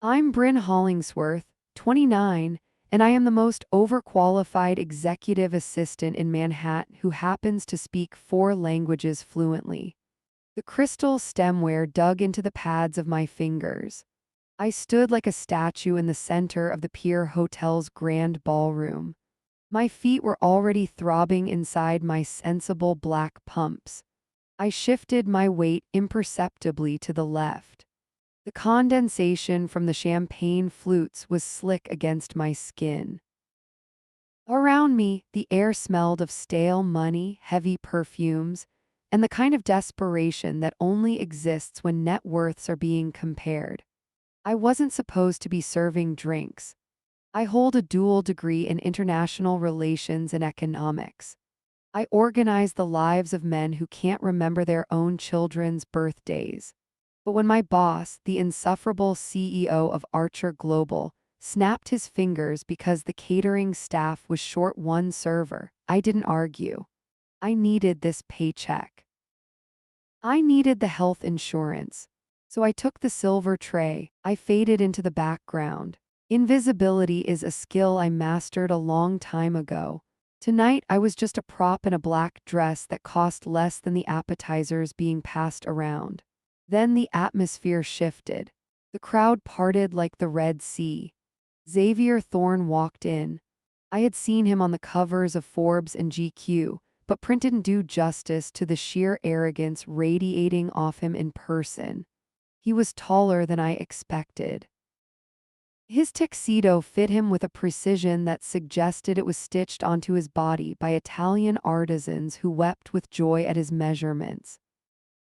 I'm Bryn Hollingsworth, 29, and I am the most overqualified executive assistant in Manhattan who happens to speak 4 languages fluently. The crystal stemware dug into the pads of my fingers. I stood like a statue in the center of the Pier Hotel's grand ballroom. My feet were already throbbing inside my sensible black pumps. I shifted my weight imperceptibly to the left. The condensation from the champagne flutes was slick against my skin. Around me, the air smelled of stale money, heavy perfumes, and the kind of desperation that only exists when net worths are being compared. I wasn't supposed to be serving drinks. I hold a dual degree in international relations and economics. I organize the lives of men who can't remember their own children's birthdays. But when my boss, the insufferable CEO of Archer Global, snapped his fingers because the catering staff was short one server, I didn't argue. I needed this paycheck. I needed the health insurance. So I took the silver tray. I faded into the background. Invisibility is a skill I mastered a long time ago. Tonight, I was just a prop in a black dress that cost less than the appetizers being passed around. Then the atmosphere shifted. The crowd parted like the Red Sea. Xavier Thorne walked in. I had seen him on the covers of Forbes and GQ, but print didn't do justice to the sheer arrogance radiating off him in person. He was taller than I expected. His tuxedo fit him with a precision that suggested it was stitched onto his body by Italian artisans who wept with joy at his measurements.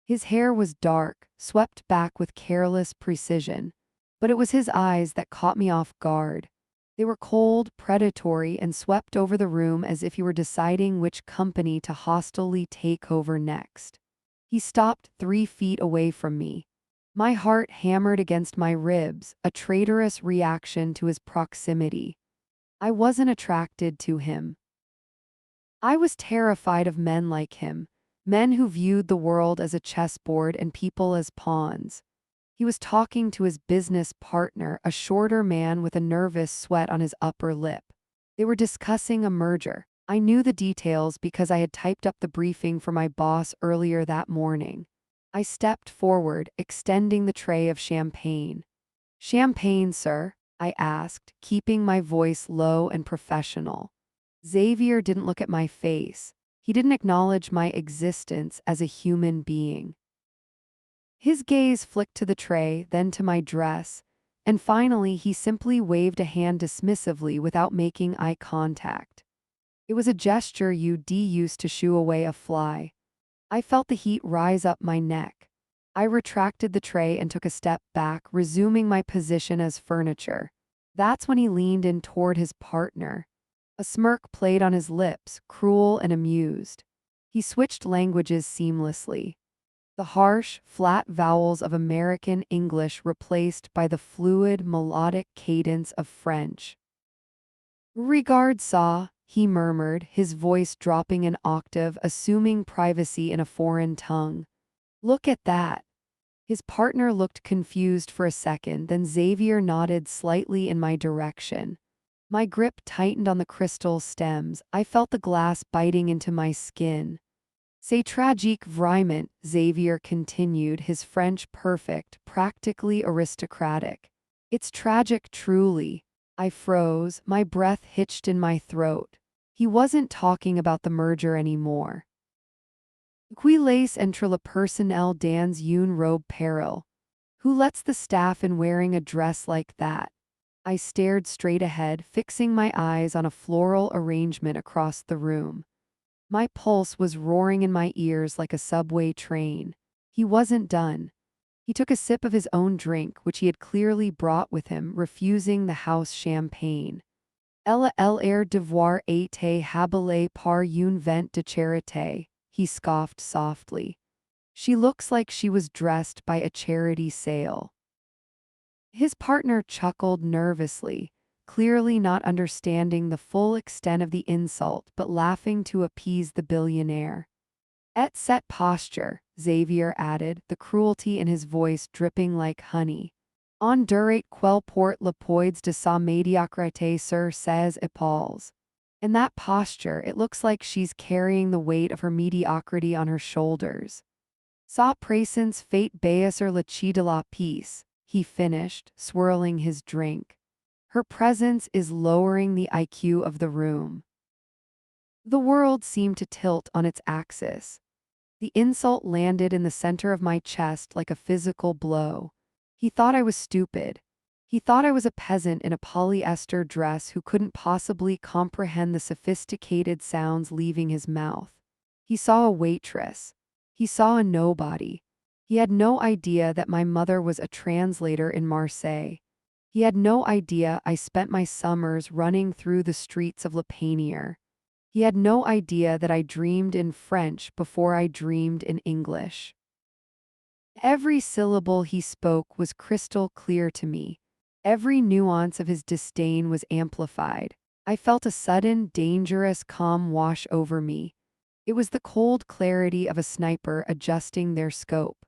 His hair was dark, swept back with careless precision, but it was his eyes that caught me off guard. They were cold, predatory, and swept over the room as if he were deciding which company to hostilely take over next. He stopped 3 feet away from me. My heart hammered against my ribs, a traitorous reaction to his proximity. I wasn't attracted to him. I was terrified of men like him, men who viewed the world as a chessboard and people as pawns. He was talking to his business partner, a shorter man with a nervous sweat on his upper lip. They were discussing a merger. I knew the details because I had typed up the briefing for my boss earlier that morning. I stepped forward, extending the tray of champagne. "Champagne, sir?" I asked, keeping my voice low and professional. Xavier didn't look at my face. He didn't acknowledge my existence as a human being. His gaze flicked to the tray, then to my dress, and finally he simply waved a hand dismissively without making eye contact. It was a gesture you'd used to shoo away a fly. I felt the heat rise up my neck. I retracted the tray and took a step back, resuming my position as furniture. That's when he leaned in toward his partner. A smirk played on his lips, cruel and amused. He switched languages seamlessly. The harsh, flat vowels of American English replaced by the fluid, melodic cadence of French. "Regard ça," he murmured, his voice dropping an octave, assuming privacy in a foreign tongue. "Look at that." His partner looked confused for a second, then Xavier nodded slightly in my direction. My grip tightened on the crystal stems. I felt the glass biting into my skin. "C'est tragique vraiment," Xavier continued, his French perfect, practically aristocratic. "It's tragic truly." I froze, my breath hitched in my throat. He wasn't talking about the merger anymore. "Qui laisse entre le personnel dans une robe pareille?" Who lets the staff in wearing a dress like that? I stared straight ahead, fixing my eyes on a floral arrangement across the room. My pulse was roaring in my ears like a subway train. He wasn't done. He took a sip of his own drink, which he had clearly brought with him, refusing the house champagne. "Elle a l'air d'avoir été habillée par une vente de charité," he scoffed softly. "She looks like she was dressed by a charity sale." His partner chuckled nervously, clearly not understanding the full extent of the insult but laughing to appease the billionaire. "Et cette posture," Xavier added, the cruelty in his voice dripping like honey. On durait quel port le poids de sa médiocrité sur ses épaules. In that posture, it looks like she's carrying the weight of her mediocrity on her shoulders. Sa présence fait baisser le chi de la pièce, he finished, swirling his drink. Her presence is lowering the IQ of the room. The world seemed to tilt on its axis. The insult landed in the center of my chest like a physical blow. He thought I was stupid. He thought I was a peasant in a polyester dress who couldn't possibly comprehend the sophisticated sounds leaving his mouth. He saw a waitress. He saw a nobody. He had no idea that my mother was a translator in Marseille. He had no idea I spent my summers running through the streets of Le Panier. He had no idea that I dreamed in French before I dreamed in English. Every syllable he spoke was crystal clear to me. Every nuance of his disdain was amplified. I felt a sudden, dangerous calm wash over me. It was the cold clarity of a sniper adjusting their scope.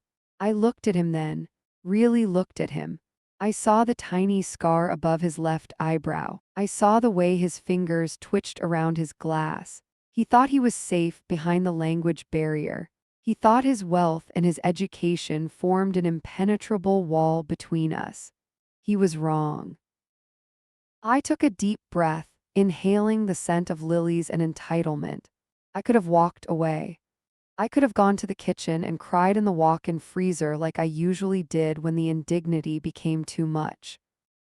I looked at him then, really looked at him. I saw the tiny scar above his left eyebrow. I saw the way his fingers twitched around his glass. He thought he was safe behind the language barrier. He thought his wealth and his education formed an impenetrable wall between us. He was wrong. I took a deep breath, inhaling the scent of lilies and entitlement. I could have walked away. I could have gone to the kitchen and cried in the walk-in freezer like I usually did when the indignity became too much.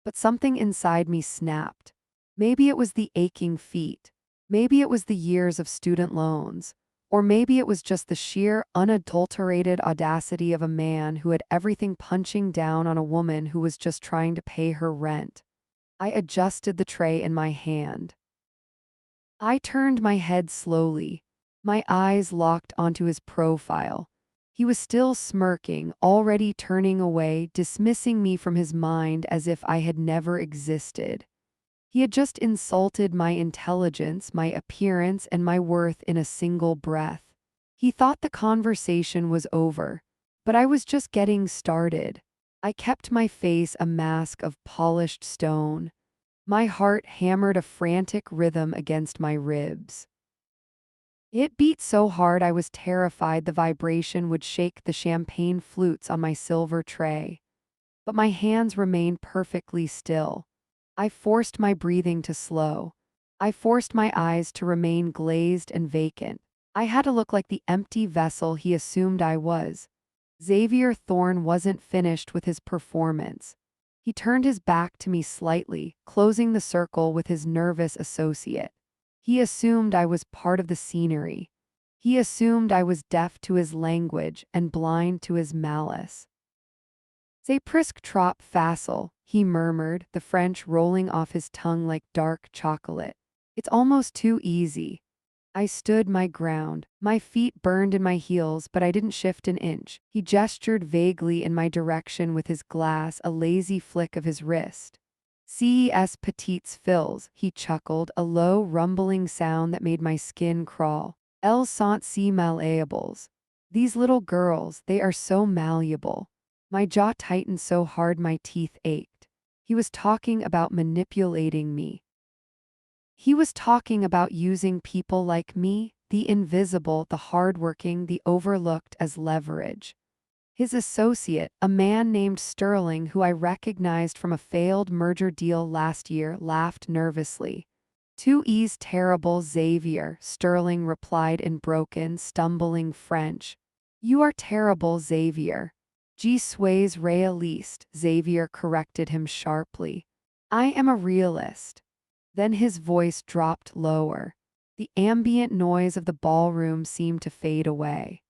But something inside me snapped. Maybe it was the aching feet. Maybe it was the years of student loans. Or maybe it was just the sheer, unadulterated audacity of a man who had everything punching down on a woman who was just trying to pay her rent. I adjusted the tray in my hand. I turned my head slowly. My eyes locked onto his profile. He was still smirking, already turning away, dismissing me from his mind as if I had never existed. He had just insulted my intelligence, my appearance, and my worth in a single breath. He thought the conversation was over, but I was just getting started. I kept my face a mask of polished stone. My heart hammered a frantic rhythm against my ribs. It beat so hard I was terrified the vibration would shake the champagne flutes on my silver tray. But my hands remained perfectly still. I forced my breathing to slow. I forced my eyes to remain glazed and vacant. I had to look like the empty vessel he assumed I was. Xavier Thorne wasn't finished with his performance. He turned his back to me slightly, closing the circle with his nervous associate. He assumed I was part of the scenery. He assumed I was deaf to his language and blind to his malice. C'est presque trop facile, he murmured, the French rolling off his tongue like dark chocolate. It's almost too easy. I stood my ground. My feet burned in my heels, but I didn't shift an inch. He gestured vaguely in my direction with his glass, a lazy flick of his wrist. Ces petites filles, he chuckled, a low, rumbling sound that made my skin crawl. Elles sont si malléables. These little girls, they are so malleable. My jaw tightened so hard my teeth ached. He was talking about manipulating me. He was talking about using people like me, the invisible, the hardworking, the overlooked, as leverage. His associate, a man named Sterling who I recognized from a failed merger deal last year, laughed nervously. "Tu es terrible, Xavier," Sterling replied in broken, stumbling French. "You are terrible, Xavier." "Je suis réaliste," Xavier corrected him sharply. "I am a realist." Then his voice dropped lower. The ambient noise of the ballroom seemed to fade away.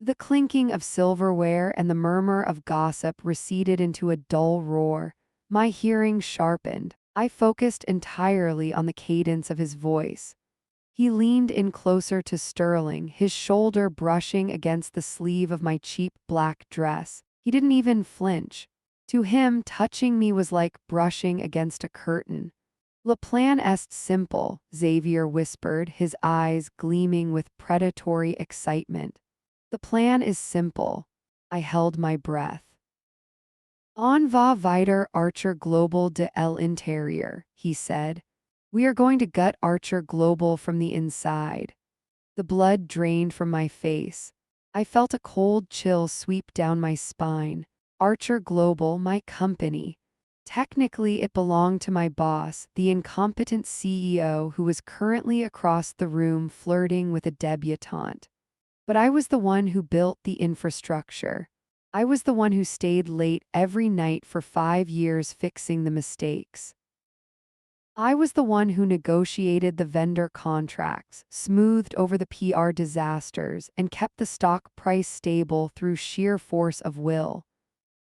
The clinking of silverware and the murmur of gossip receded into a dull roar. My hearing sharpened. I focused entirely on the cadence of his voice. He leaned in closer to Sterling, his shoulder brushing against the sleeve of my cheap black dress. He didn't even flinch. To him, touching me was like brushing against a curtain. "Le plan est simple," Xavier whispered, his eyes gleaming with predatory excitement. "The plan is simple." I held my breath. On va weiter Archer Global de l'intérieur, he said. We are going to gut Archer Global from the inside. The blood drained from my face. I felt a cold chill sweep down my spine. Archer Global, my company. Technically, it belonged to my boss, the incompetent CEO who was currently across the room flirting with a debutante. But I was the one who built the infrastructure. I was the one who stayed late every night for 5 years fixing the mistakes. I was the one who negotiated the vendor contracts, smoothed over the PR disasters, and kept the stock price stable through sheer force of will.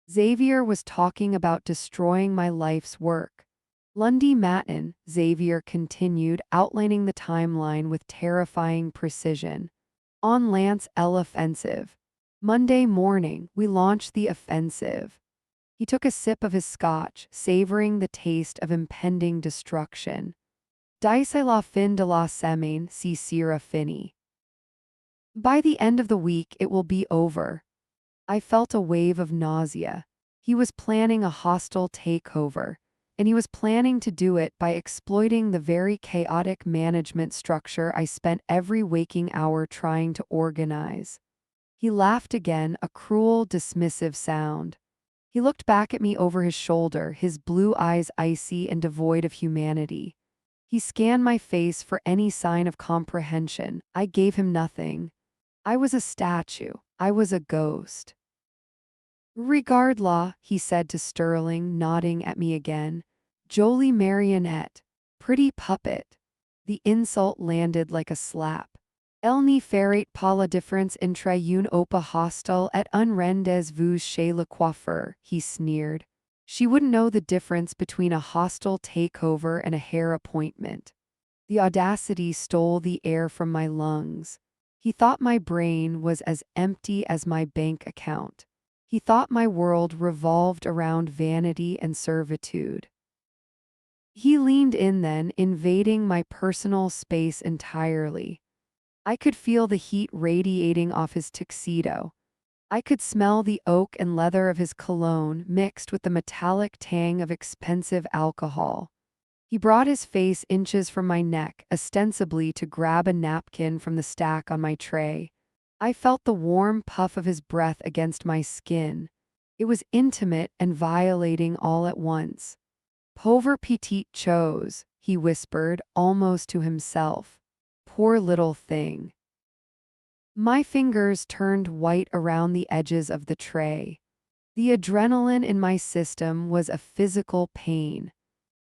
Xavier was talking about destroying my life's work. Lundy Matin, Xavier continued, outlining the timeline with terrifying precision. On Lance L. Offensive. Monday morning, we launched the offensive. He took a sip of his scotch, savoring the taste of impending destruction. D'ici la fin de la semaine, si sera fini. By the end of the week, it will be over. I felt a wave of nausea. He was planning a hostile takeover, and he was planning to do it by exploiting the very chaotic management structure I spent every waking hour trying to organize. He laughed again, a cruel, dismissive sound. He looked back at me over his shoulder, his blue eyes icy and devoid of humanity. He scanned my face for any sign of comprehension. I gave him nothing. I was a statue. I was a ghost. Regardless, he said to Sterling, nodding at me again. Jolie marionette. Pretty puppet. The insult landed like a slap. Elle ne ferait pas la différence entre une opa hostile et un rendez-vous chez le coiffeur, he sneered. She wouldn't know the difference between a hostile takeover and a hair appointment. The audacity stole the air from my lungs. He thought my brain was as empty as my bank account. He thought my world revolved around vanity and servitude. He leaned in then, invading my personal space entirely. I could feel the heat radiating off his tuxedo. I could smell the oak and leather of his cologne mixed with the metallic tang of expensive alcohol. He brought his face inches from my neck, ostensibly to grab a napkin from the stack on my tray. I felt the warm puff of his breath against my skin. It was intimate and violating all at once. Pauvre petite chose, he whispered, almost to himself. Poor little thing. My fingers turned white around the edges of the tray. The adrenaline in my system was a physical pain.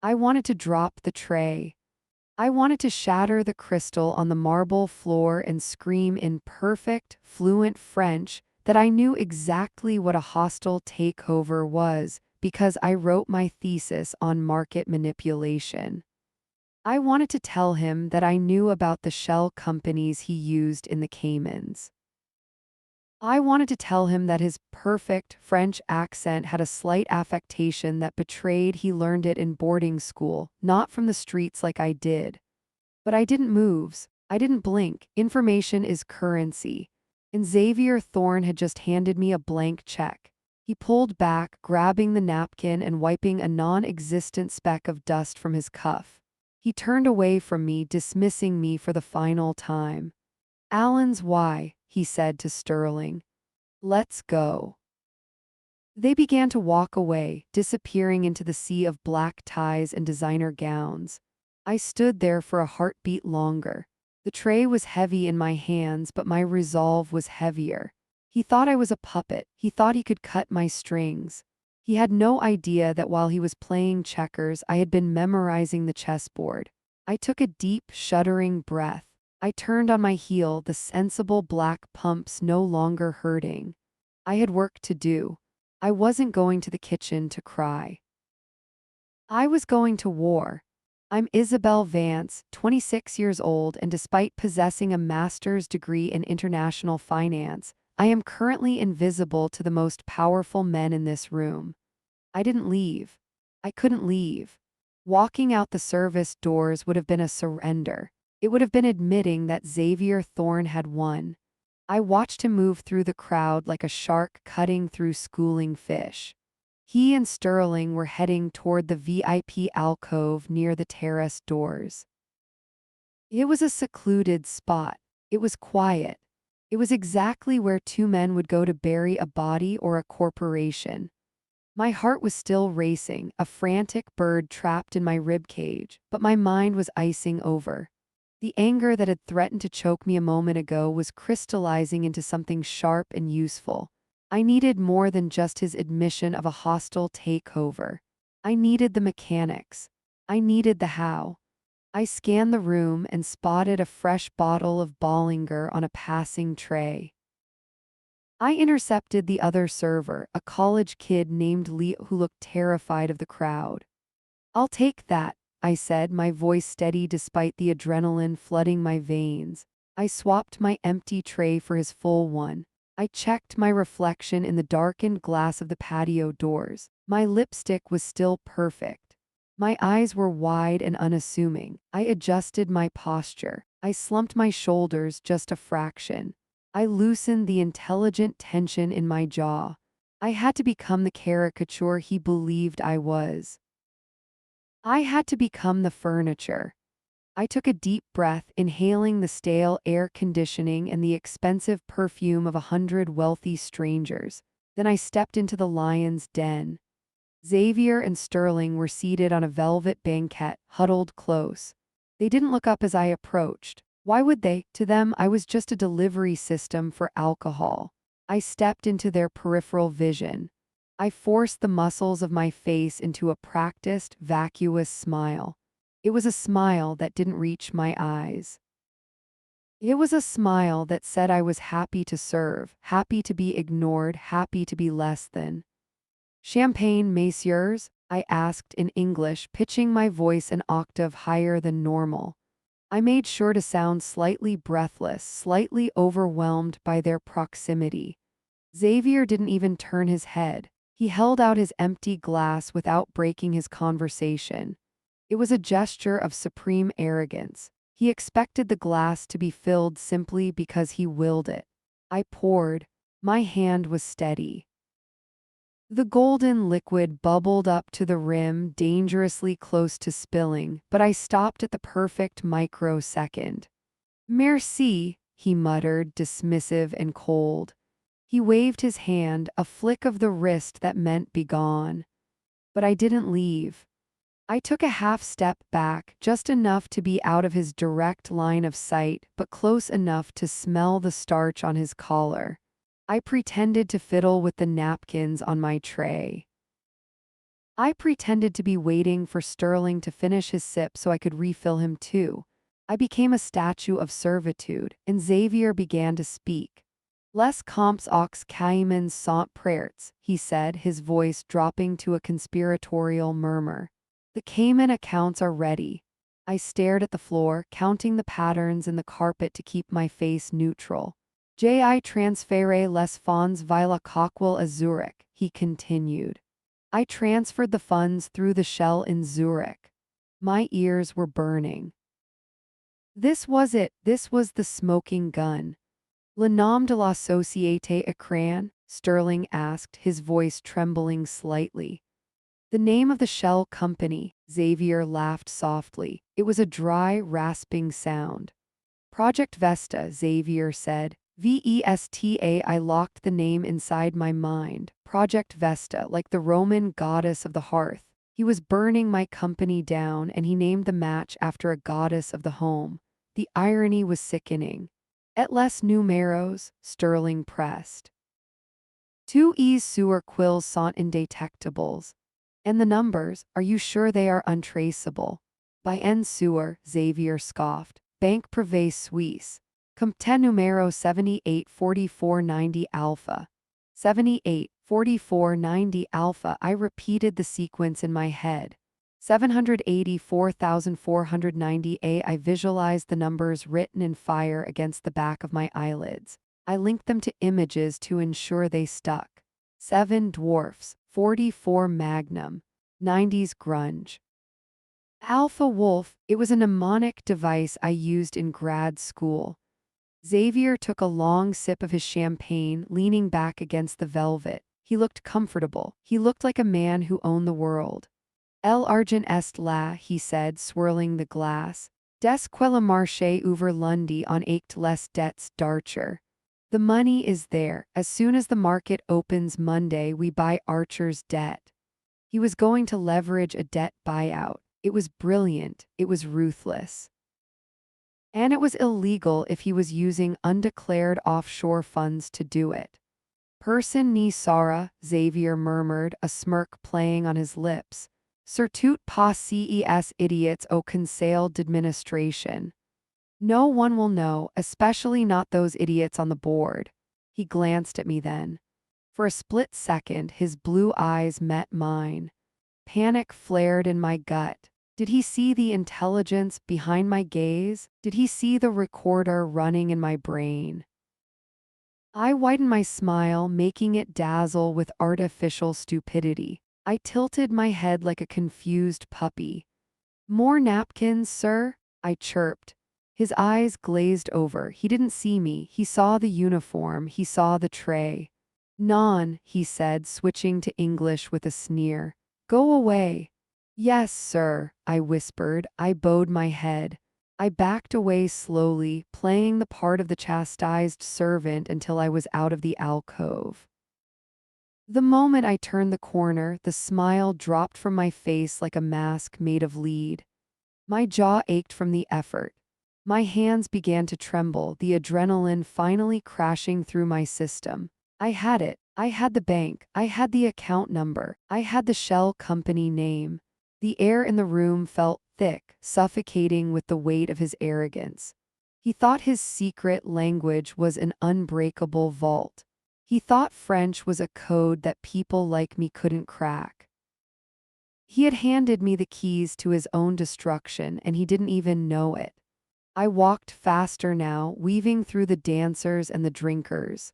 I wanted to drop the tray. I wanted to shatter the crystal on the marble floor and scream in perfect, fluent French that I knew exactly what a hostile takeover was because I wrote my thesis on market manipulation. I wanted to tell him that I knew about the shell companies he used in the Caymans. I wanted to tell him that his perfect French accent had a slight affectation that betrayed he learned it in boarding school, not from the streets like I did. But I didn't move. I didn't blink. Information is currency. And Xavier Thorne had just handed me a blank check. He pulled back, grabbing the napkin and wiping a non-existent speck of dust from his cuff. He turned away from me, dismissing me for the final time. Alan's why, he said to Sterling. Let's go. They began to walk away, disappearing into the sea of black ties and designer gowns. I stood there for a heartbeat longer. The tray was heavy in my hands, but my resolve was heavier. He thought I was a puppet. He thought he could cut my strings. He had no idea that while he was playing checkers, I had been memorizing the chessboard. I took a deep, shuddering breath. I turned on my heel, the sensible black pumps no longer hurting. I had work to do. I wasn't going to the kitchen to cry. I was going to war. I'm Isabel Vance, 26 years old, and despite possessing a master's degree in international finance, I am currently invisible to the most powerful men in this room. I didn't leave. I couldn't leave. Walking out the service doors would have been a surrender. It would have been admitting that Xavier Thorne had won. I watched him move through the crowd like a shark cutting through schooling fish. He and Sterling were heading toward the VIP alcove near the terrace doors. It was a secluded spot. It was quiet. It was exactly where two men would go to bury a body or a corporation. My heart was still racing, a frantic bird trapped in my rib cage, but my mind was icing over. The anger that had threatened to choke me a moment ago was crystallizing into something sharp and useful. I needed more than just his admission of a hostile takeover. I needed the mechanics. I needed the how. I scanned the room and spotted a fresh bottle of Bollinger on a passing tray. I intercepted the other server, a college kid named Leo who looked terrified of the crowd. "I'll take that," I said, my voice steady despite the adrenaline flooding my veins. I swapped my empty tray for his full one. I checked my reflection in the darkened glass of the patio doors. My lipstick was still perfect. My eyes were wide and unassuming. I adjusted my posture. I slumped my shoulders just a fraction. I loosened the intelligent tension in my jaw. I had to become the caricature he believed I was. I had to become the furniture. I took a deep breath, inhaling the stale air conditioning and the expensive perfume of 100 wealthy strangers. Then I stepped into the lion's den. Xavier and Sterling were seated on a velvet banquette, huddled close. They didn't look up as I approached. Why would they? To them, I was just a delivery system for alcohol. I stepped into their peripheral vision. I forced the muscles of my face into a practiced, vacuous smile. It was a smile that didn't reach my eyes. It was a smile that said I was happy to serve, happy to be ignored, happy to be less than. "Champagne, messieurs?" I asked in English, pitching my voice an octave higher than normal. I made sure to sound slightly breathless, slightly overwhelmed by their proximity. Xavier didn't even turn his head. He held out his empty glass without breaking his conversation. It was a gesture of supreme arrogance. He expected the glass to be filled simply because he willed it. I poured. My hand was steady. The golden liquid bubbled up to the rim, dangerously close to spilling, but I stopped at the perfect microsecond. "Merci," he muttered, dismissive and cold. He waved his hand, a flick of the wrist that meant begone. But I didn't leave. I took a half step back, just enough to be out of his direct line of sight, but close enough to smell the starch on his collar. I pretended to fiddle with the napkins on my tray. I pretended to be waiting for Sterling to finish his sip so I could refill him too. I became a statue of servitude, and Xavier began to speak. "Les comps aux caïmans sont prêts," he said, his voice dropping to a conspiratorial murmur. "The Cayman accounts are ready." I stared at the floor, counting the patterns in the carpet to keep my face neutral. "J'ai transféré les fonds via la coquille à Zurich," he continued. I transferred the funds through the shell in Zurich. My ears were burning. This was it. This was the smoking gun. "Le nom de la société écran?" Sterling asked, his voice trembling slightly. "The name of the shell company," Xavier laughed softly. It was a dry, rasping sound. "Project Vesta," Xavier said. "Vesta." I locked the name inside my mind. Project Vesta, like the Roman goddess of the hearth. He was burning my company down, and he named the match after a goddess of the home. The irony was sickening. "Et les numéros?" Sterling pressed. "Two E's sur quilles sont indétectables." "And the numbers, are you sure they are untraceable?" "By N sur," Xavier scoffed. "Banque Privée Suisse. Compte numéro 784490 alpha. 784490 alpha." I repeated the sequence in my head. 784,490. I visualized the numbers written in fire against the back of my eyelids. I linked them to images to ensure they stuck. 7 dwarfs, 44 magnum, 90s grunge. Alpha Wolf, it was a mnemonic device I used in grad school. Xavier took a long sip of his champagne, leaning back against the velvet. He looked comfortable. He looked like a man who owned the world. El argent est là, he said, swirling the glass. Des quella marche over Lundi on acte les debts d'Archer. The money is there. As soon as the market opens Monday, we buy Archer's debt. He was going to leverage a debt buyout. It was brilliant. It was ruthless. And it was illegal if he was using undeclared offshore funds to do it. Person ni Sara, Xavier murmured, a smirk playing on his lips. Surtout pas ces idiots au conseil d'administration. No one will know, especially not those idiots on the board. He glanced at me then. For a split second, his blue eyes met mine. Panic flared in my gut. Did he see the intelligence behind my gaze? Did he see the recorder running in my brain? I widened my smile, making it dazzle with artificial stupidity. I tilted my head like a confused puppy. More napkins, sir? I chirped. His eyes glazed over. He didn't see me. He saw the uniform. He saw the tray. Non, he said, switching to English with a sneer. Go away. Yes, sir, I whispered. I bowed my head. I backed away slowly, playing the part of the chastised servant until I was out of the alcove. The moment I turned the corner, the smile dropped from my face like a mask made of lead. My jaw ached from the effort. My hands began to tremble, the adrenaline finally crashing through my system. I had it. I had the bank. I had the account number. I had the shell company name. The air in the room felt thick, suffocating with the weight of his arrogance. He thought his secret language was an unbreakable vault. He thought French was a code that people like me couldn't crack. He had handed me the keys to his own destruction, and he didn't even know it. I walked faster now, weaving through the dancers and the drinkers.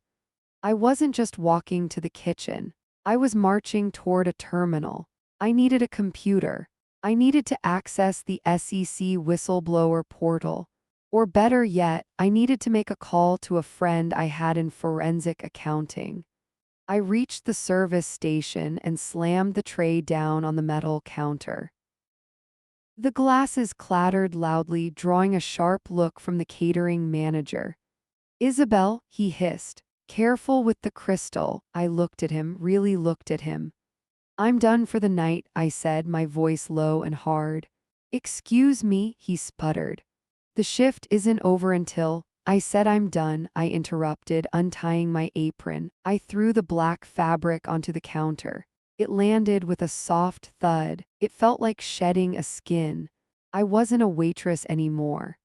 I wasn't just walking to the kitchen. I was marching toward a terminal. I needed a computer. I needed to access the SEC whistleblower portal. Or better yet, I needed to make a call to a friend I had in forensic accounting. I reached the service station and slammed the tray down on the metal counter. The glasses clattered loudly, drawing a sharp look from the catering manager. Isabel, he hissed. Careful with the crystal. I looked at him, really looked at him. I'm done for the night, I said, my voice low and hard. Excuse me, he sputtered. The shift isn't over until… I said I'm done, I interrupted, untying my apron. I threw the black fabric onto the counter. It landed with a soft thud. It felt like shedding a skin. I wasn't a waitress anymore.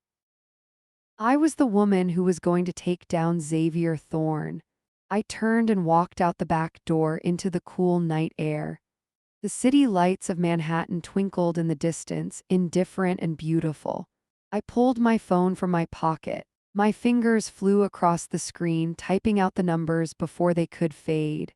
I was the woman who was going to take down Xavier Thorne. I turned and walked out the back door into the cool night air. The city lights of Manhattan twinkled in the distance, indifferent and beautiful. I pulled my phone from my pocket. My fingers flew across the screen, typing out the numbers before they could fade.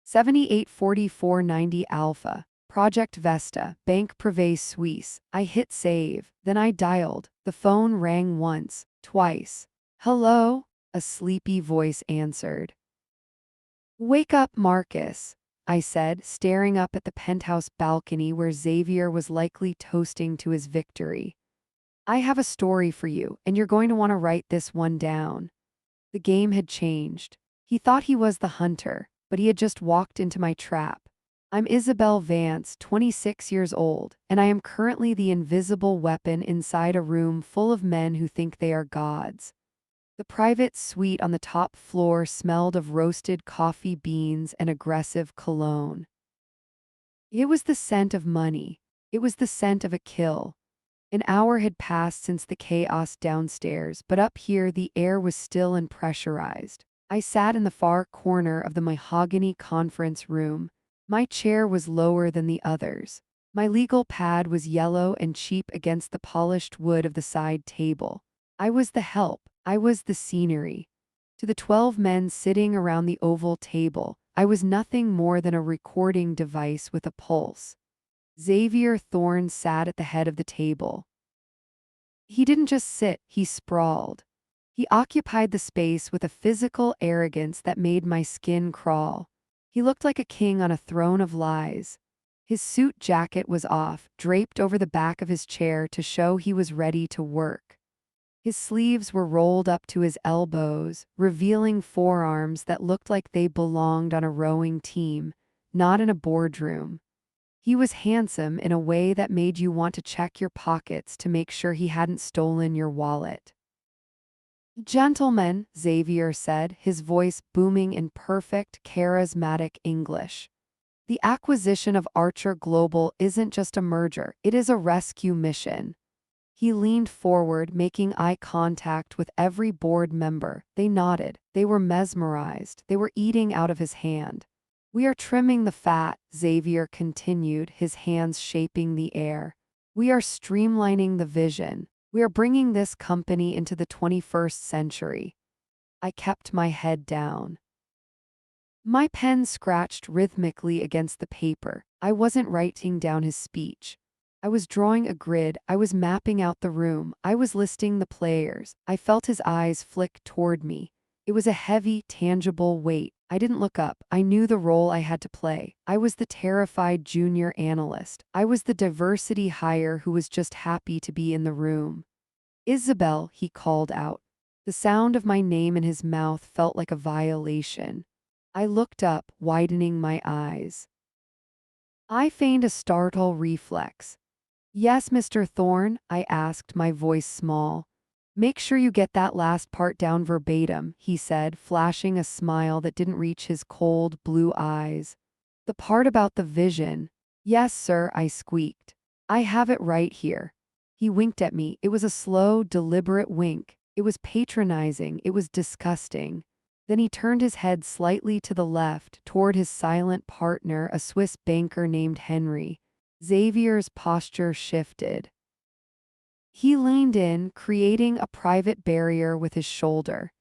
784490 Alpha, Project Vesta, Banque Privée Suisse. I hit save. Then I dialed. The phone rang once, twice. Hello? A sleepy voice answered. Wake up, Marcus, I said, staring up at the penthouse balcony where Xavier was likely toasting to his victory. I have a story for you, and you're going to want to write this one down. The game had changed. He thought he was the hunter, but he had just walked into my trap. I'm Isabel Vance, 26 years old, and I am currently the invisible weapon inside a room full of men who think they are gods. The private suite on the top floor smelled of roasted coffee beans and aggressive cologne. It was the scent of money. It was the scent of a kill. An hour had passed since the chaos downstairs, but up here the air was still and pressurized. I sat in the far corner of the mahogany conference room. My chair was lower than the others. My legal pad was yellow and cheap against the polished wood of the side table. I was the help. I was the scenery. To the 12 men sitting around the oval table, I was nothing more than a recording device with a pulse. Xavier Thorne sat at the head of the table. He didn't just sit, he sprawled. He occupied the space with a physical arrogance that made my skin crawl. He looked like a king on a throne of lies. His suit jacket was off, draped over the back of his chair to show he was ready to work. His sleeves were rolled up to his elbows, revealing forearms that looked like they belonged on a rowing team, not in a boardroom. He was handsome in a way that made you want to check your pockets to make sure he hadn't stolen your wallet. "Gentlemen," Xavier said, his voice booming in perfect, charismatic English. "The acquisition of Archer Global isn't just a merger, it is a rescue mission." He leaned forward, making eye contact with every board member. They nodded. They were mesmerized. They were eating out of his hand. "We are trimming the fat," Xavier continued, his hands shaping the air. "We are streamlining the vision. We are bringing this company into the 21st century." I kept my head down. My pen scratched rhythmically against the paper. I wasn't writing down his speech. I was drawing a grid, I was mapping out the room, I was listing the players. I felt his eyes flick toward me. It was a heavy, tangible weight. I didn't look up. I knew the role I had to play. I was the terrified junior analyst. I was the diversity hire who was just happy to be in the room. "Isabel," he called out. The sound of my name in his mouth felt like a violation. I looked up, widening my eyes. I feigned a startle reflex. "Yes, Mr. Thorne?" I asked, my voice small. "Make sure you get that last part down verbatim," he said, flashing a smile that didn't reach his cold, blue eyes. "The part about the vision." "Yes, sir," I squeaked. "I have it right here." He winked at me. It was a slow, deliberate wink. It was patronizing. It was disgusting. Then he turned his head slightly to the left, toward his silent partner, a Swiss banker named Henry. Xavier's posture shifted. He leaned in, creating a private barrier with his shoulder.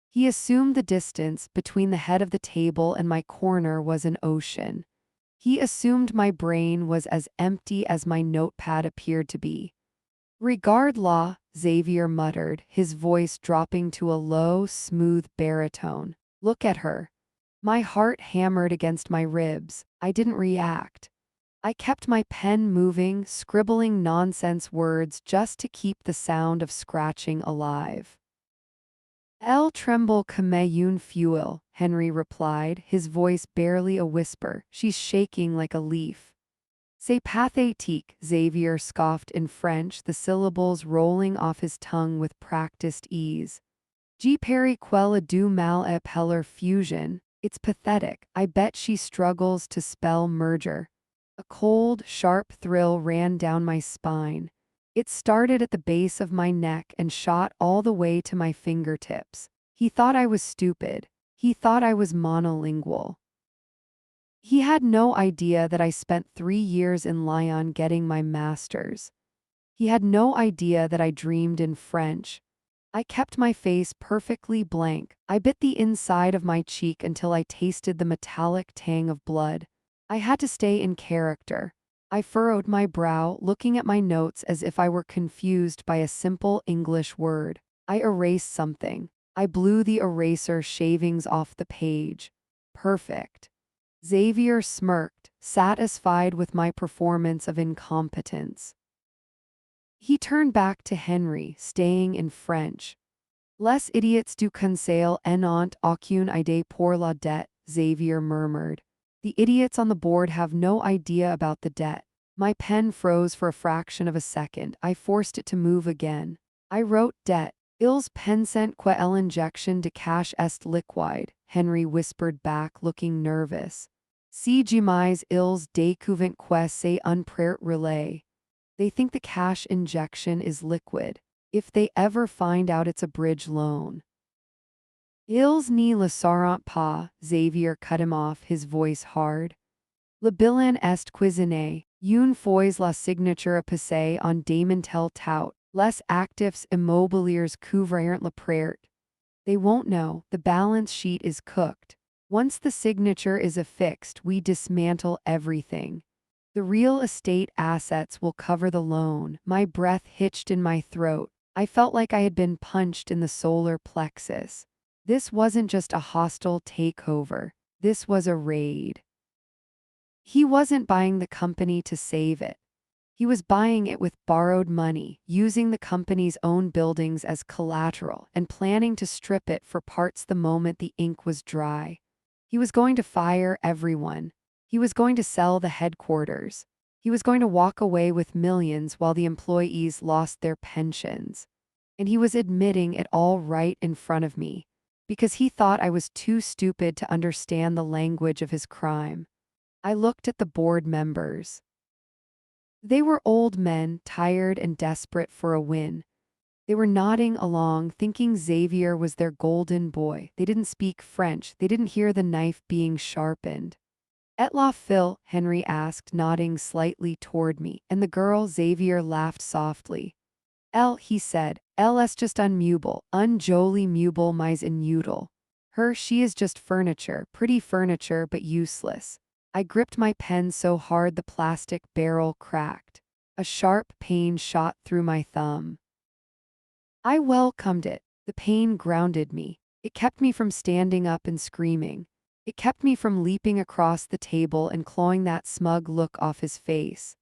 He assumed the distance between the head of the table and my corner was an ocean. He assumed my brain was as empty as my notepad appeared to be. "Regard-la," Xavier muttered, his voice dropping to a low, smooth baritone. "Look at her." My heart hammered against my ribs. I didn't react. I kept my pen moving, scribbling nonsense words just to keep the sound of scratching alive. "Elle tremble comme une feuille," Henry replied, his voice barely a whisper. "She's shaking like a leaf." "C'est pathétique," Xavier scoffed in French, the syllables rolling off his tongue with practiced ease. "Je parie qu'elle a du mal à appeler fusion." It's pathetic. I bet she struggles to spell merger. A cold, sharp thrill ran down my spine. It started at the base of my neck and shot all the way to my fingertips. He thought I was stupid. He thought I was monolingual. He had no idea that I spent 3 years in Lyon getting my master's. He had no idea that I dreamed in French. I kept my face perfectly blank. I bit the inside of my cheek until I tasted the metallic tang of blood. I had to stay in character. I furrowed my brow, looking at my notes as if I were confused by a simple English word. I erased something. I blew the eraser shavings off the page. Perfect. Xavier smirked, satisfied with my performance of incompetence. He turned back to Henry, staying in French. "Les idiots du conseil n'ont aucune idée pour la dette," Xavier murmured. "The idiots on the board have no idea about the debt." My pen froze for a fraction of a second. I forced it to move again. I wrote debt. "Ils pensent que l'injection de cash est liquide," Henry whispered back, looking nervous. "Si jamais ils découvrent que c'est un prêt relais." They think the cash injection is liquid. If they ever find out it's a bridge loan. "Ils ne le sauront pas," Xavier cut him off, his voice hard. "Le bilan est cuisiné. Une fois la signature passée en démentel tout, les actifs immobiliers couvrent le prêt." They won't know. The balance sheet is cooked. Once the signature is affixed, we dismantle everything. The real estate assets will cover the loan. My breath hitched in my throat. I felt like I had been punched in the solar plexus. This wasn't just a hostile takeover. This was a raid. He wasn't buying the company to save it. He was buying it with borrowed money, using the company's own buildings as collateral, and planning to strip it for parts the moment the ink was dry. He was going to fire everyone. He was going to sell the headquarters. He was going to walk away with millions while the employees lost their pensions. And he was admitting it all right in front of me, because he thought I was too stupid to understand the language of his crime. I looked at the board members. They were old men, tired and desperate for a win. They were nodding along, thinking Xavier was their golden boy. They didn't speak French. They didn't hear the knife being sharpened. "Et la Phil?" Henry asked, nodding slightly toward me, and the girl Xavier laughed softly. "Elle," he said, "elle est just unmeuble, unjoli meuble mais inutile. She is just furniture, pretty furniture but useless." I gripped my pen so hard the plastic barrel cracked. A sharp pain shot through my thumb. I welcomed it. The pain grounded me. It kept me from standing up and screaming. It kept me from leaping across the table and clawing that smug look off his face.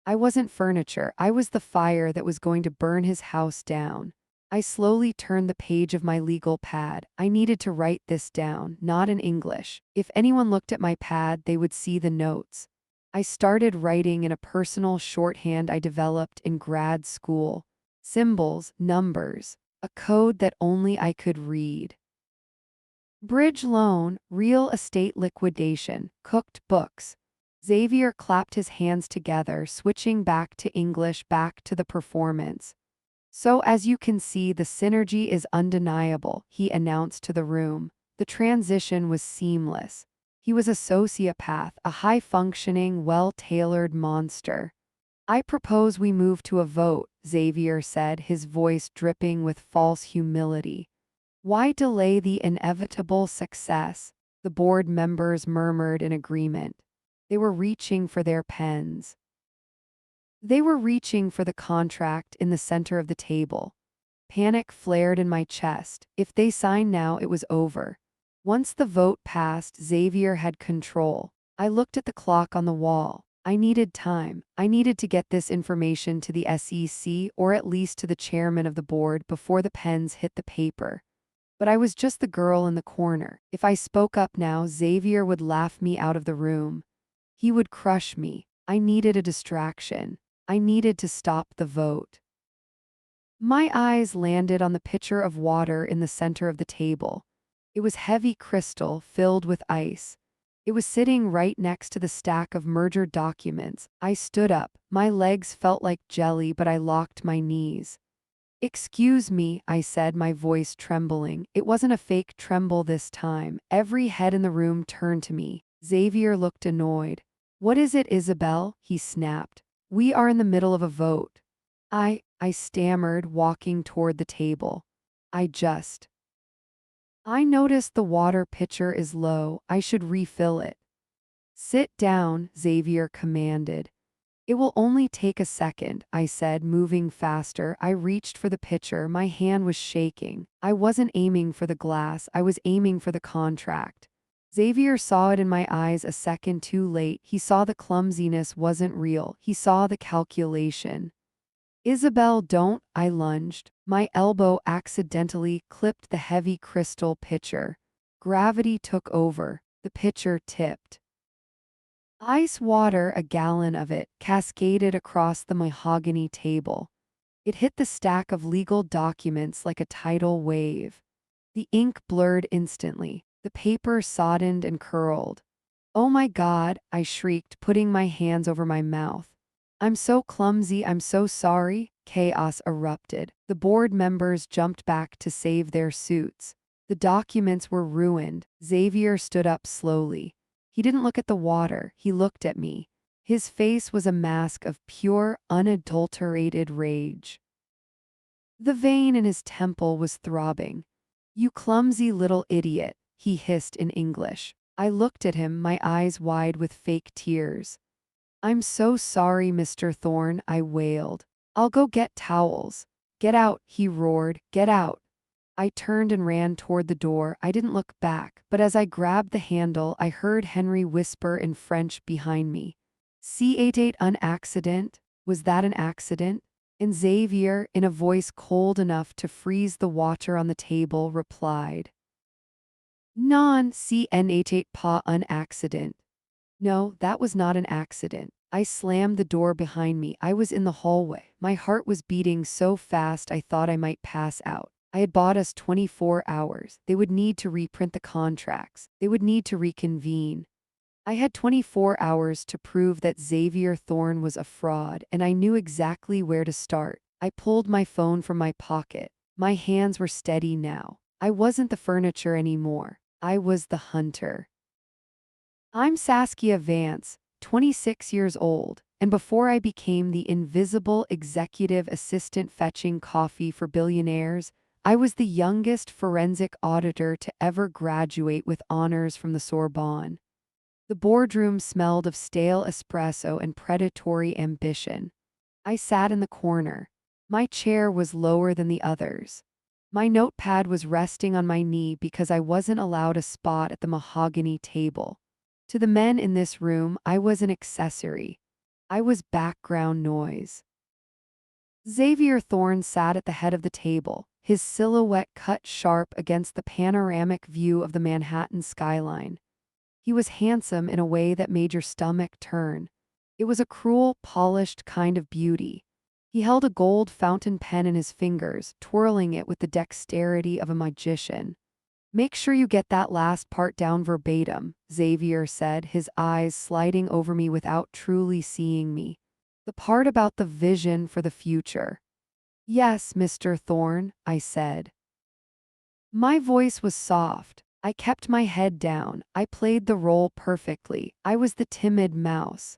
I wasn't furniture. I was the fire that was going to burn his house down. I slowly turned the page of my legal pad. I needed to write this down, not in English. If anyone looked at my pad, they would see the notes. I started writing in a personal shorthand I developed in grad school. Symbols, numbers, a code that only I could read. Bridge loan, real estate liquidation, cooked books. Xavier clapped his hands together, switching back to English, back to the performance. "So as you can see, the synergy is undeniable," he announced to the room. The transition was seamless. He was a sociopath, a high-functioning, well-tailored monster. "I propose we move to a vote," Xavier said, his voice dripping with false humility. "Why delay the inevitable success?" The board members murmured in agreement. They were reaching for their pens. They were reaching for the contract in the center of the table. Panic flared in my chest. If they signed now, it was over. Once the vote passed, Xavier had control. I looked at the clock on the wall. I needed time. I needed to get this information to the SEC, or at least to the chairman of the board, before the pens hit the paper. But I was just the girl in the corner. If I spoke up now, Xavier would laugh me out of the room. He would crush me. I needed a distraction. I needed to stop the vote. My eyes landed on the pitcher of water in the center of the table. It was heavy crystal filled with ice. It was sitting right next to the stack of merger documents. I stood up. My legs felt like jelly, but I locked my knees. "Excuse me," I said, my voice trembling. It wasn't a fake tremble this time. Every head in the room turned to me. Xavier looked annoyed. "What is it, Isabel?" he snapped. "We are in the middle of a vote." I stammered, walking toward the table. I noticed the water pitcher is low. I should refill it." "Sit down," Xavier commanded. "It will only take a second," I said, moving faster. I reached for the pitcher. My hand was shaking. I wasn't aiming for the glass. I was aiming for the contract. Xavier saw it in my eyes a second too late. He saw the clumsiness wasn't real. He saw the calculation. "Isabel, don't," I lunged. My elbow accidentally clipped the heavy crystal pitcher. Gravity took over. The pitcher tipped. Ice water, a gallon of it, cascaded across the mahogany table. It hit the stack of legal documents like a tidal wave. The ink blurred instantly. The paper soddened and curled. "Oh my God," I shrieked, putting my hands over my mouth. "I'm so clumsy, I'm so sorry." Chaos erupted. The board members jumped back to save their suits. The documents were ruined. Xavier stood up slowly. He didn't look at the water, he looked at me. His face was a mask of pure, unadulterated rage. The vein in his temple was throbbing. "You clumsy little idiot," he hissed in English. I looked at him, my eyes wide with fake tears. "I'm so sorry, Mr. Thorne," I wailed. "I'll go get towels." "Get out," he roared. "Get out." I turned and ran toward the door. I didn't look back, but as I grabbed the handle, I heard Henry whisper in French behind me. C88 an accident? Was that an accident? And Xavier, in a voice cold enough to freeze the water on the table, replied, Non CN88 pas un accident. No, that was not an accident. I slammed the door behind me. I was in the hallway. My heart was beating so fast I thought I might pass out. I had bought us 24 hours. They would need to reprint the contracts. They would need to reconvene. I had 24 hours to prove that Xavier Thorne was a fraud, and I knew exactly where to start. I pulled my phone from my pocket. My hands were steady now. I wasn't the furniture anymore. I was the hunter. I'm Saskia Vance, 26 years old, and before I became the invisible executive assistant fetching coffee for billionaires, I was the youngest forensic auditor to ever graduate with honors from the Sorbonne. The boardroom smelled of stale espresso and predatory ambition. I sat in the corner. My chair was lower than the others. My notepad was resting on my knee because I wasn't allowed a spot at the mahogany table. To the men in this room, I was an accessory. I was background noise. Xavier Thorne sat at the head of the table, his silhouette cut sharp against the panoramic view of the Manhattan skyline. He was handsome in a way that made your stomach turn. It was a cruel, polished kind of beauty. He held a gold fountain pen in his fingers, twirling it with the dexterity of a magician. Make sure you get that last part down verbatim, Xavier said, his eyes sliding over me without truly seeing me. The part about the vision for the future. Yes, Mr. Thorne, I said. My voice was soft. I kept my head down. I played the role perfectly. I was the timid mouse.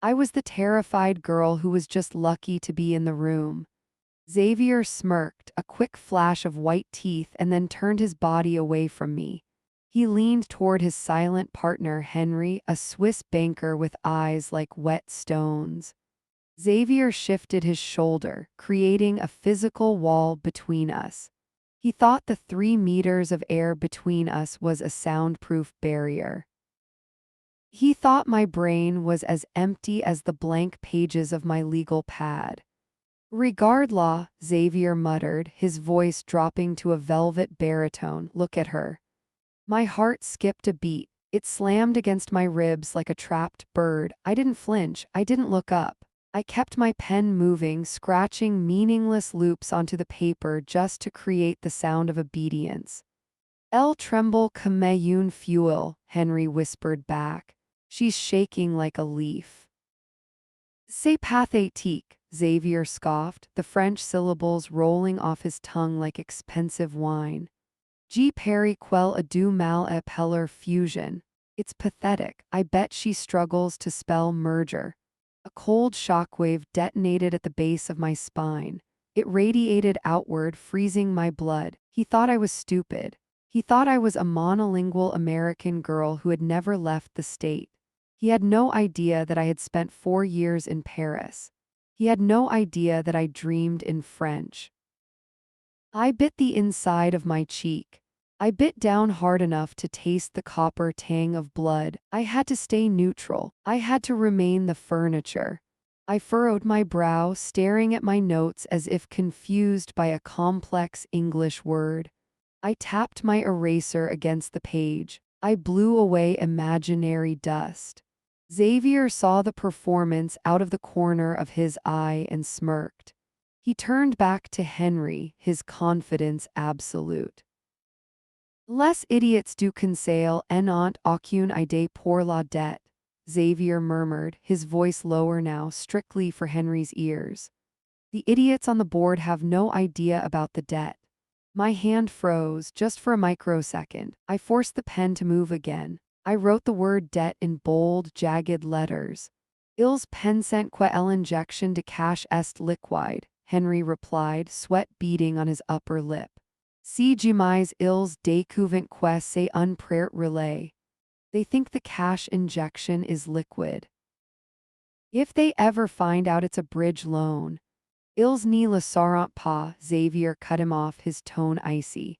I was the terrified girl who was just lucky to be in the room. Xavier smirked, a quick flash of white teeth, and then turned his body away from me. He leaned toward his silent partner, Henry, a Swiss banker with eyes like wet stones. Xavier shifted his shoulder, creating a physical wall between us. He thought the 3 meters of air between us was a soundproof barrier. He thought my brain was as empty as the blank pages of my legal pad. Regard law, Xavier muttered, his voice dropping to a velvet baritone. Look at her. My heart skipped a beat. It slammed against my ribs like a trapped bird. I didn't flinch. I didn't look up. I kept my pen moving, scratching meaningless loops onto the paper just to create the sound of obedience. Elle tremble comme une feuille, Henry whispered back. She's shaking like a leaf. C'est pathétique, Xavier scoffed, the French syllables rolling off his tongue like expensive wine. G. Perry quel a du mal appeler fusion. It's pathetic. I bet she struggles to spell merger. A cold shockwave detonated at the base of my spine. It radiated outward, freezing my blood. He thought I was stupid. He thought I was a monolingual American girl who had never left the state. He had no idea that I had spent 4 years in Paris. He had no idea that I dreamed in French. I bit the inside of my cheek. I bit down hard enough to taste the copper tang of blood. I had to stay neutral. I had to remain the furniture. I furrowed my brow, staring at my notes as if confused by a complex English word. I tapped my eraser against the page. I blew away imaginary dust. Xavier saw the performance out of the corner of his eye and smirked. He turned back to Henry, his confidence absolute. Les idiots du conseil n'ont aucune idée pour la dette, Xavier murmured, his voice lower now, strictly for Henry's ears. The idiots on the board have no idea about the debt. My hand froze just for a microsecond. I forced the pen to move again. I wrote the word debt in bold, jagged letters. Ils pensent que l'injection de cash est liquide, Henry replied, sweat beading on his upper lip. Si jamais ils découvrent que c'est un prêt relais. They think the cash injection is liquid. If they ever find out it's a bridge loan. Ils ne le sauront pas, Xavier cut him off, his tone icy.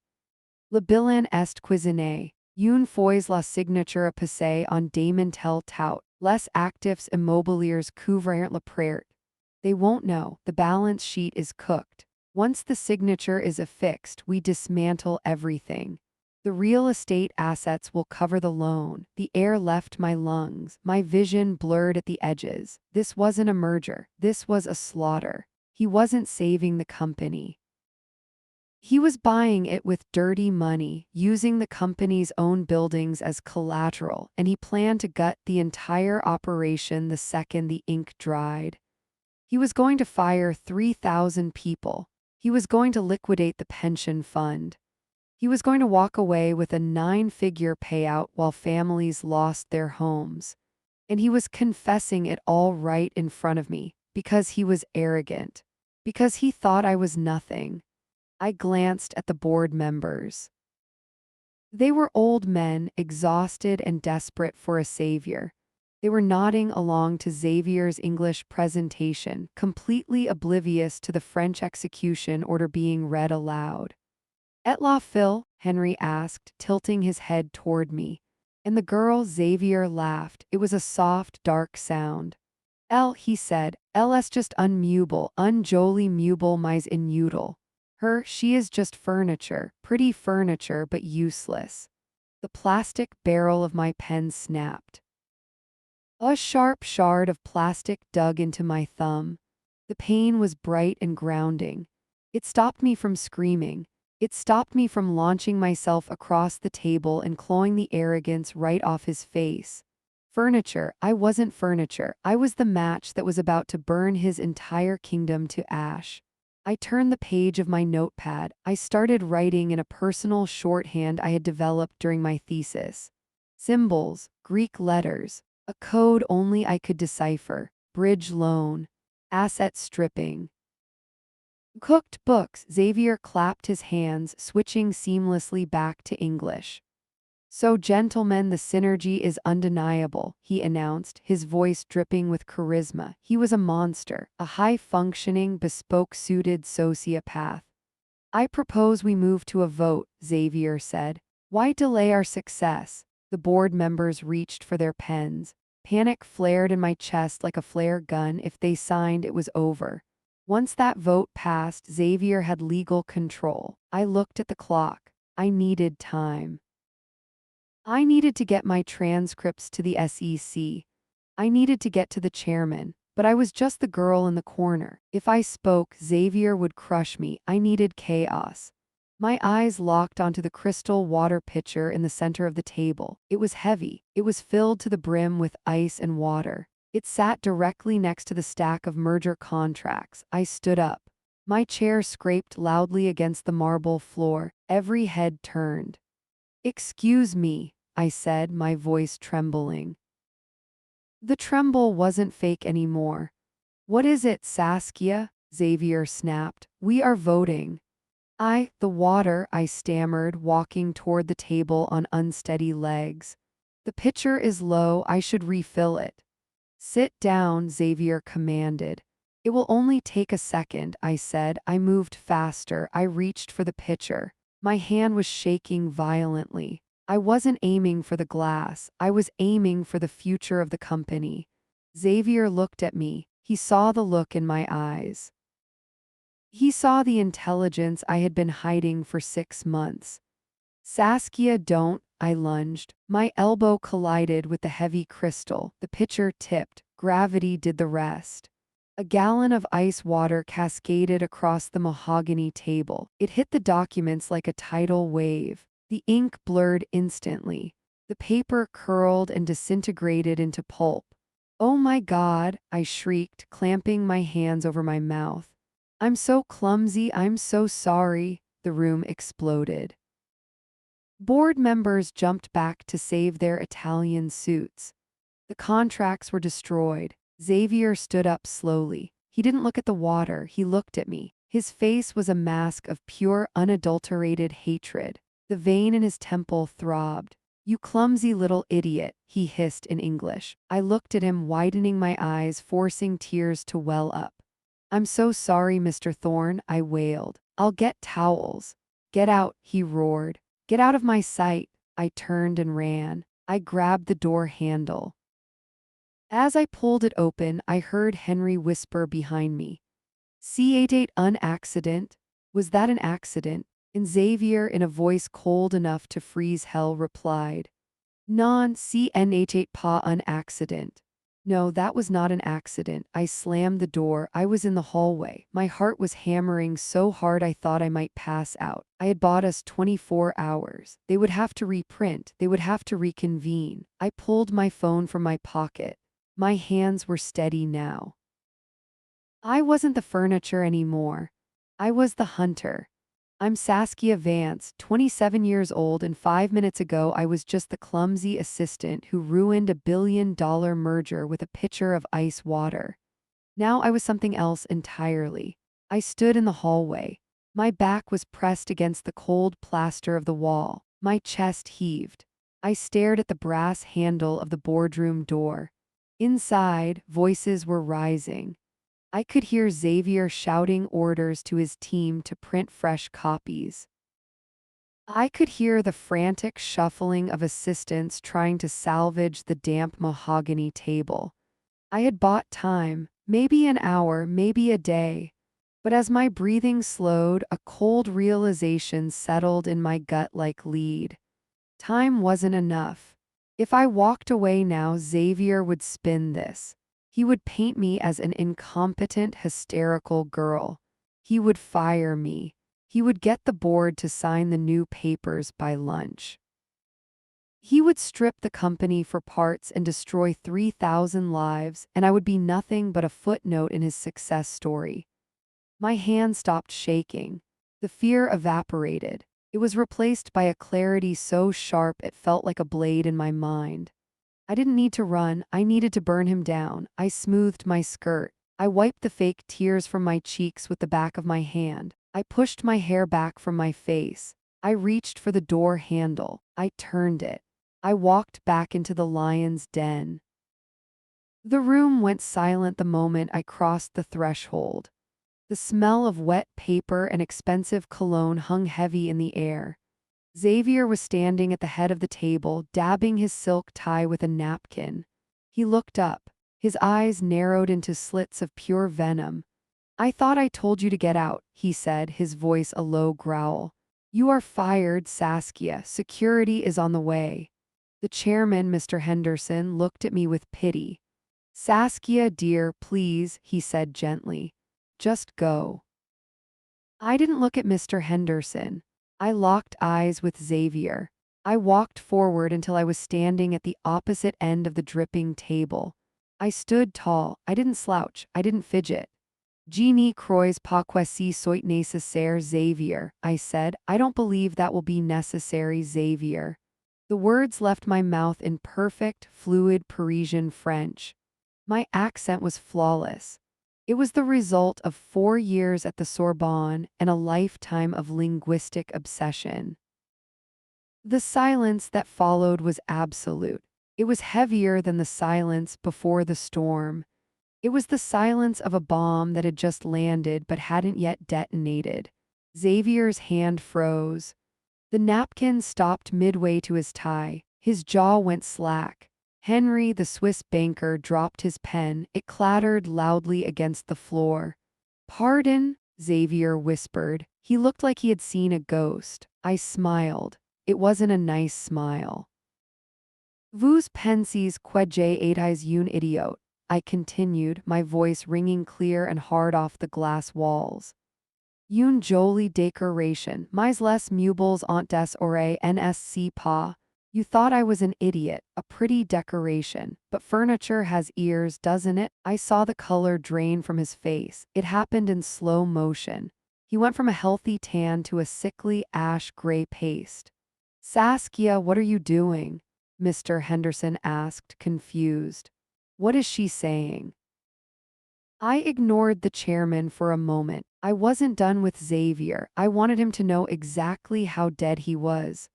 Le bilan est cuisiné. Une fois la signature passée en démentel tout, les actifs immobiliers couvrent la perte. They won't know, the balance sheet is cooked. Once the signature is affixed, we dismantle everything. The real estate assets will cover the loan. The air left my lungs, my vision blurred at the edges. This wasn't a merger, this was a slaughter. He wasn't saving the company. He was buying it with dirty money, using the company's own buildings as collateral, and he planned to gut the entire operation the second the ink dried. He was going to fire 3,000 people. He was going to liquidate the pension fund. He was going to walk away with a 9-figure payout while families lost their homes. And he was confessing it all right in front of me, because he was arrogant. Because he thought I was nothing. I glanced at the board members. They were old men, exhausted and desperate for a savior. They were nodding along to Xavier's English presentation, completely oblivious to the French execution order being read aloud. Et la fille? Henry asked, tilting his head toward me. And the girl Xavier laughed. It was a soft, dark sound. Elle, he said, elle est just unmutable, unjoli meuble mais inutile. She is just furniture, pretty furniture but useless. The plastic barrel of my pen snapped. A sharp shard of plastic dug into my thumb. The pain was bright and grounding. It stopped me from screaming. It stopped me from launching myself across the table and clawing the arrogance right off his face. Furniture, I wasn't furniture. I was the match that was about to burn his entire kingdom to ash. I turned the page of my notepad. I started writing in a personal shorthand I had developed during my thesis. Symbols, Greek letters, a code only I could decipher, bridge loan, asset stripping. Cooked books, Xavier clapped his hands, switching seamlessly back to English. So gentlemen, the synergy is undeniable, he announced, his voice dripping with charisma. He was a monster, a high-functioning, bespoke-suited sociopath. I propose we move to a vote, Xavier said. Why delay our success? The board members reached for their pens. Panic flared in my chest like a flare gun. If they signed, it was over. Once that vote passed, Xavier had legal control. I looked at the clock. I needed time. I needed to get my transcripts to the SEC. I needed to get to the chairman, but I was just the girl in the corner. If I spoke, Xavier would crush me. I needed chaos. My eyes locked onto the crystal water pitcher in the center of the table. It was heavy. It was filled to the brim with ice and water. It sat directly next to the stack of merger contracts. I stood up. My chair scraped loudly against the marble floor. Every head turned. Excuse me, I said, my voice trembling. The tremble wasn't fake anymore. What is it, Saskia? Xavier snapped. We are voting. The water, I stammered, walking toward the table on unsteady legs. The pitcher is low, I should refill it. Sit down, Xavier commanded. It will only take a second, I said. I moved faster. I reached for the pitcher. My hand was shaking violently. I wasn't aiming for the glass. I was aiming for the future of the company. Xavier looked at me. He saw the look in my eyes. He saw the intelligence I had been hiding for 6 months. Saskia, don't, I lunged. My elbow collided with the heavy crystal. The pitcher tipped. Gravity did the rest. A gallon of ice water cascaded across the mahogany table. It hit the documents like a tidal wave. The ink blurred instantly. The paper curled and disintegrated into pulp. Oh my God, I shrieked, clamping my hands over my mouth. I'm so clumsy, I'm so sorry. The room exploded. Board members jumped back to save their Italian suits. The contracts were destroyed. Xavier stood up slowly. He didn't look at the water, he looked at me. His face was a mask of pure, unadulterated hatred. The vein in his temple throbbed. You clumsy little idiot, he hissed in English. I looked at him, widening my eyes, forcing tears to well up. I'm so sorry, Mr. Thorne, I wailed. I'll get towels. Get out, he roared. Get out of my sight. I turned and ran. I grabbed the door handle. As I pulled it open, I heard Henry whisper behind me. C88 an accident? Was that an accident? And Xavier, in a voice cold enough to freeze hell, replied, Non CNH8 pa an accident. No, that was not an accident. I slammed the door. I was in the hallway. My heart was hammering so hard I thought I might pass out. I had bought us 24 hours. They would have to reprint. They would have to reconvene. I pulled my phone from my pocket. My hands were steady now. I wasn't the furniture anymore. I was the hunter. I'm Saskia Vance, 27 years old, and 5 minutes ago I was just the clumsy assistant who ruined a $1 billion merger with a pitcher of ice water. Now I was something else entirely. I stood in the hallway. My back was pressed against the cold plaster of the wall. My chest heaved. I stared at the brass handle of the boardroom door. Inside, voices were rising. I could hear Xavier shouting orders to his team to print fresh copies. I could hear the frantic shuffling of assistants trying to salvage the damp mahogany table. I had bought time, maybe an hour, maybe a day. But as my breathing slowed, a cold realization settled in my gut like lead. Time wasn't enough. If I walked away now, Xavier would spin this. He would paint me as an incompetent, hysterical girl. He would fire me. He would get the board to sign the new papers by lunch. He would strip the company for parts and destroy 3,000 lives, and I would be nothing but a footnote in his success story. My hand stopped shaking. The fear evaporated. It was replaced by a clarity so sharp it felt like a blade in my mind. I didn't need to run. I needed to burn him down. I smoothed my skirt. I wiped the fake tears from my cheeks with the back of my hand. I pushed my hair back from my face. I reached for the door handle. I turned it. I walked back into the lion's den. The room went silent the moment I crossed the threshold. The smell of wet paper and expensive cologne hung heavy in the air. Xavier was standing at the head of the table, dabbing his silk tie with a napkin. He looked up. His eyes narrowed into slits of pure venom. I thought I told you to get out, he said, his voice a low growl. You are fired, Saskia. Security is on the way. The chairman, Mr. Henderson, looked at me with pity. Saskia, dear, please, he said gently. Just go. I didn't look at Mr. Henderson. I locked eyes with Xavier. I walked forward until I was standing at the opposite end of the dripping table. I stood tall. I didn't slouch. I didn't fidget. Je ne crois pas que ce soit nécessaire, Xavier, I said. I don't believe that will be necessary, Xavier. The words left my mouth in perfect, fluid Parisian French. My accent was flawless. It was the result of 4 years at the Sorbonne and a lifetime of linguistic obsession. The silence that followed was absolute. It was heavier than the silence before the storm. It was the silence of a bomb that had just landed but hadn't yet detonated. Xavier's hand froze. The napkin stopped midway to his tie. His jaw went slack. Henry, the Swiss banker, dropped his pen. It clattered loudly against the floor. Pardon, Xavier whispered. He looked like he had seen a ghost. I smiled. It wasn't a nice smile. Vous pensez que j'étais un idiot, I continued, my voice ringing clear and hard off the glass walls. Une jolie décoration, mais les meubles ont des oreilles nsc pas. You thought I was an idiot, a pretty decoration, but furniture has ears, doesn't it? I saw the color drain from his face. It happened in slow motion. He went from a healthy tan to a sickly ash-gray paste. Saskia, what are you doing? Mr. Henderson asked, confused. What is she saying? I ignored the chairman for a moment. I wasn't done with Xavier. I wanted him to know exactly how dead he was.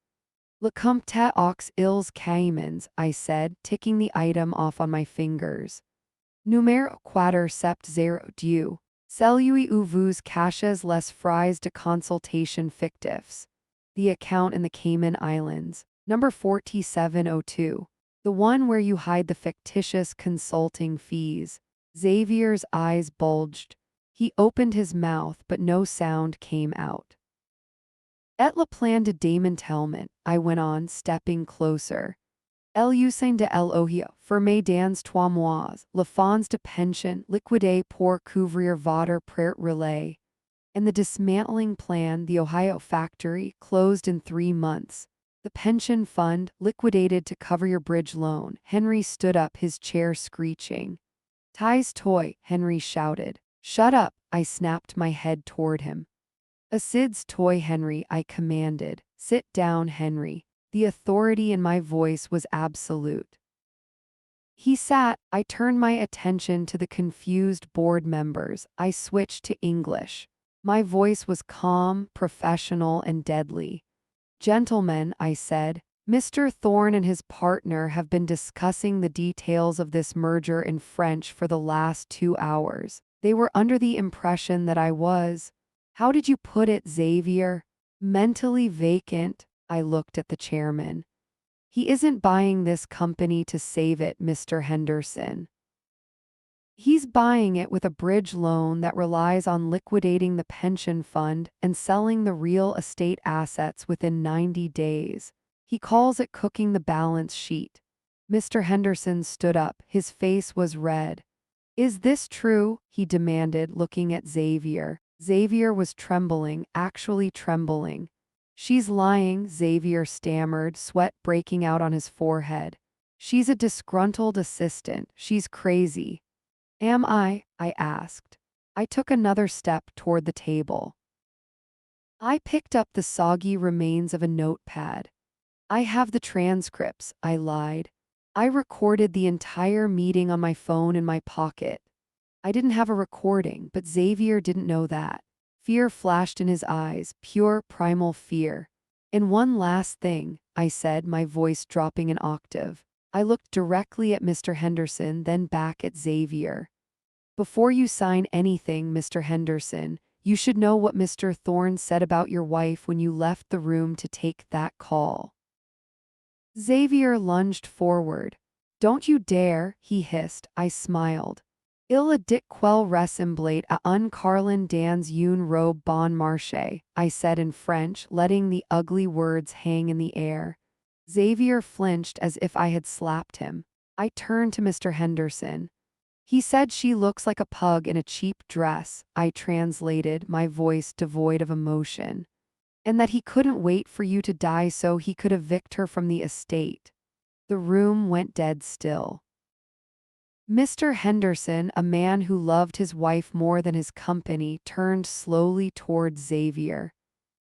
Le Comte aux Îles Caïmans, I said, ticking the item off on my fingers. Numéro 4 sept 02. Celui ou vous caches les frais de consultation fictifs. The account in the Cayman Islands. Number 4702. The one where you hide the fictitious consulting fees. Xavier's eyes bulged. He opened his mouth, but no sound came out. Et le plan de démantèlement, I went on, stepping closer. El usain de l'Ohio, fermé dans 3 mois, le fonds de pension, liquidé pour couvrir votre prêt relais. And the dismantling plan, the Ohio factory, closed in 3 months. The pension fund, liquidated to cover your bridge loan. Henry stood up, his chair screeching. Ty's toy, Henry shouted. Shut up, I snapped my head toward him. Acid's toy, Henry, I commanded. Sit down, Henry. The authority in my voice was absolute. He sat. I turned my attention to the confused board members. I switched to English. My voice was calm, professional, and deadly. Gentlemen, I said, Mr. Thorne and his partner have been discussing the details of this merger in French for the last 2 hours. They were under the impression that I was, how did you put it, Xavier? Mentally vacant. I looked at the chairman. He isn't buying this company to save it, Mr. Henderson. He's buying it with a bridge loan that relies on liquidating the pension fund and selling the real estate assets within 90 days. He calls it cooking the balance sheet. Mr. Henderson stood up. His face was red. Is this true? He demanded, looking at Xavier. Xavier was trembling, actually trembling. She's lying, Xavier stammered, sweat breaking out on his forehead. She's a disgruntled assistant. She's crazy. Am I? I asked. I took another step toward the table. I picked up the soggy remains of a notepad. I have the transcripts, I lied. I recorded the entire meeting on my phone in my pocket. I didn't have a recording, but Xavier didn't know that. Fear flashed in his eyes, pure primal fear. And one last thing, I said, my voice dropping an octave. I looked directly at Mr. Henderson, then back at Xavier. Before you sign anything, Mr. Henderson, you should know what Mr. Thorne said about your wife when you left the room to take that call. Xavier lunged forward. Don't you dare, he hissed. I smiled. Il a dit quel ressemblait à un carlin dans une robe bon marché, I said in French, letting the ugly words hang in the air. Xavier flinched as if I had slapped him. I turned to Mr. Henderson. He said she looks like a pug in a cheap dress, I translated, my voice devoid of emotion. And that he couldn't wait for you to die so he could evict her from the estate. The room went dead still. Mr. Henderson, a man who loved his wife more than his company, turned slowly toward Xavier.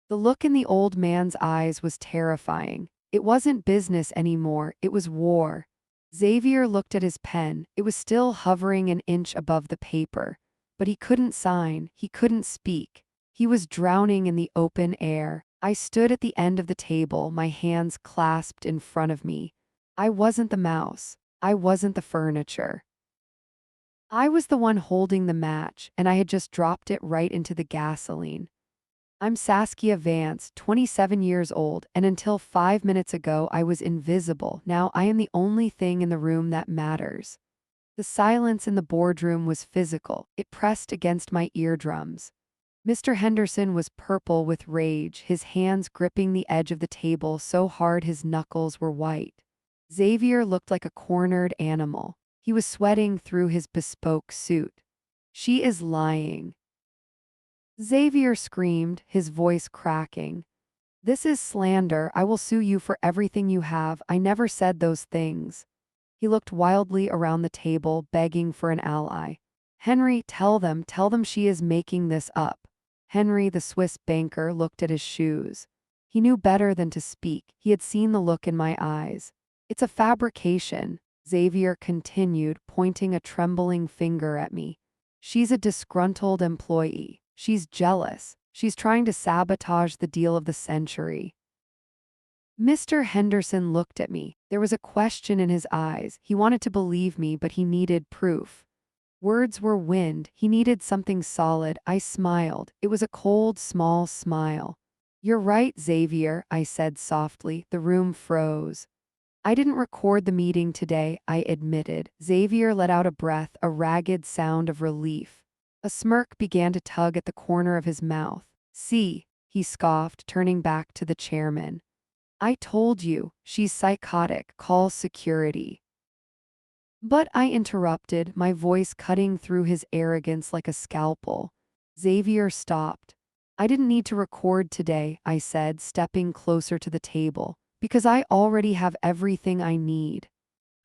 The look in the old man's eyes was terrifying. It wasn't business anymore, it was war. Xavier looked at his pen. It was still hovering an inch above the paper. But he couldn't sign, he couldn't speak. He was drowning in the open air. I stood at the end of the table, my hands clasped in front of me. I wasn't the mouse. I wasn't the furniture. I was the one holding the match, and I had just dropped it right into the gasoline. I'm Saskia Vance, 27 years old, and until 5 minutes ago I was invisible. Now I am the only thing in the room that matters. The silence in the boardroom was physical. It pressed against my eardrums. Mr. Henderson was purple with rage, his hands gripping the edge of the table so hard his knuckles were white. Xavier looked like a cornered animal. He was sweating through his bespoke suit. She is lying. Xavier screamed, his voice cracking. This is slander. I will sue you for everything you have. I never said those things. He looked wildly around the table, begging for an ally. Henry, tell them she is making this up. Henry, the Swiss banker, looked at his shoes. He knew better than to speak. He had seen the look in my eyes. It's a fabrication, Xavier continued, pointing a trembling finger at me. She's a disgruntled employee. She's jealous. She's trying to sabotage the deal of the century. Mr. Henderson looked at me. There was a question in his eyes. He wanted to believe me, but he needed proof. Words were wind. He needed something solid. I smiled. It was a cold, small smile. You're right, Xavier, I said softly. The room froze. I didn't record the meeting today, I admitted. Xavier let out a breath, a ragged sound of relief. A smirk began to tug at the corner of his mouth. See, he scoffed, turning back to the chairman. I told you, she's psychotic. Call security. But I interrupted, my voice cutting through his arrogance like a scalpel. Xavier stopped. I didn't need to record today, I said, stepping closer to the table, because I already have everything I need.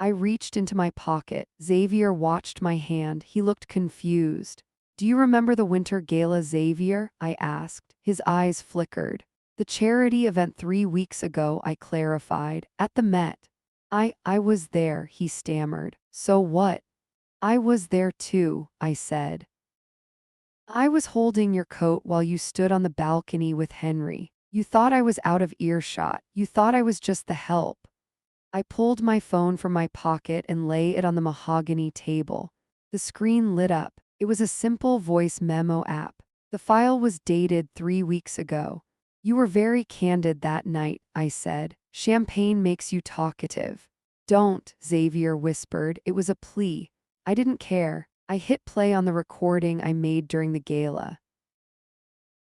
I reached into my pocket. Xavier watched my hand. He looked confused. Do you remember the winter gala, Xavier? I asked. His eyes flickered. The charity event 3 weeks ago, I clarified, at the Met. I was there, he stammered. So what? I was there too, I said. I was holding your coat while you stood on the balcony with Henry. You thought I was out of earshot. You thought I was just the help. I pulled my phone from my pocket and lay it on the mahogany table. The screen lit up. It was a simple voice memo app. The file was dated 3 weeks ago. You were very candid that night, I said. Champagne makes you talkative. Don't, Xavier whispered. It was a plea. I didn't care. I hit play on the recording I made during the gala.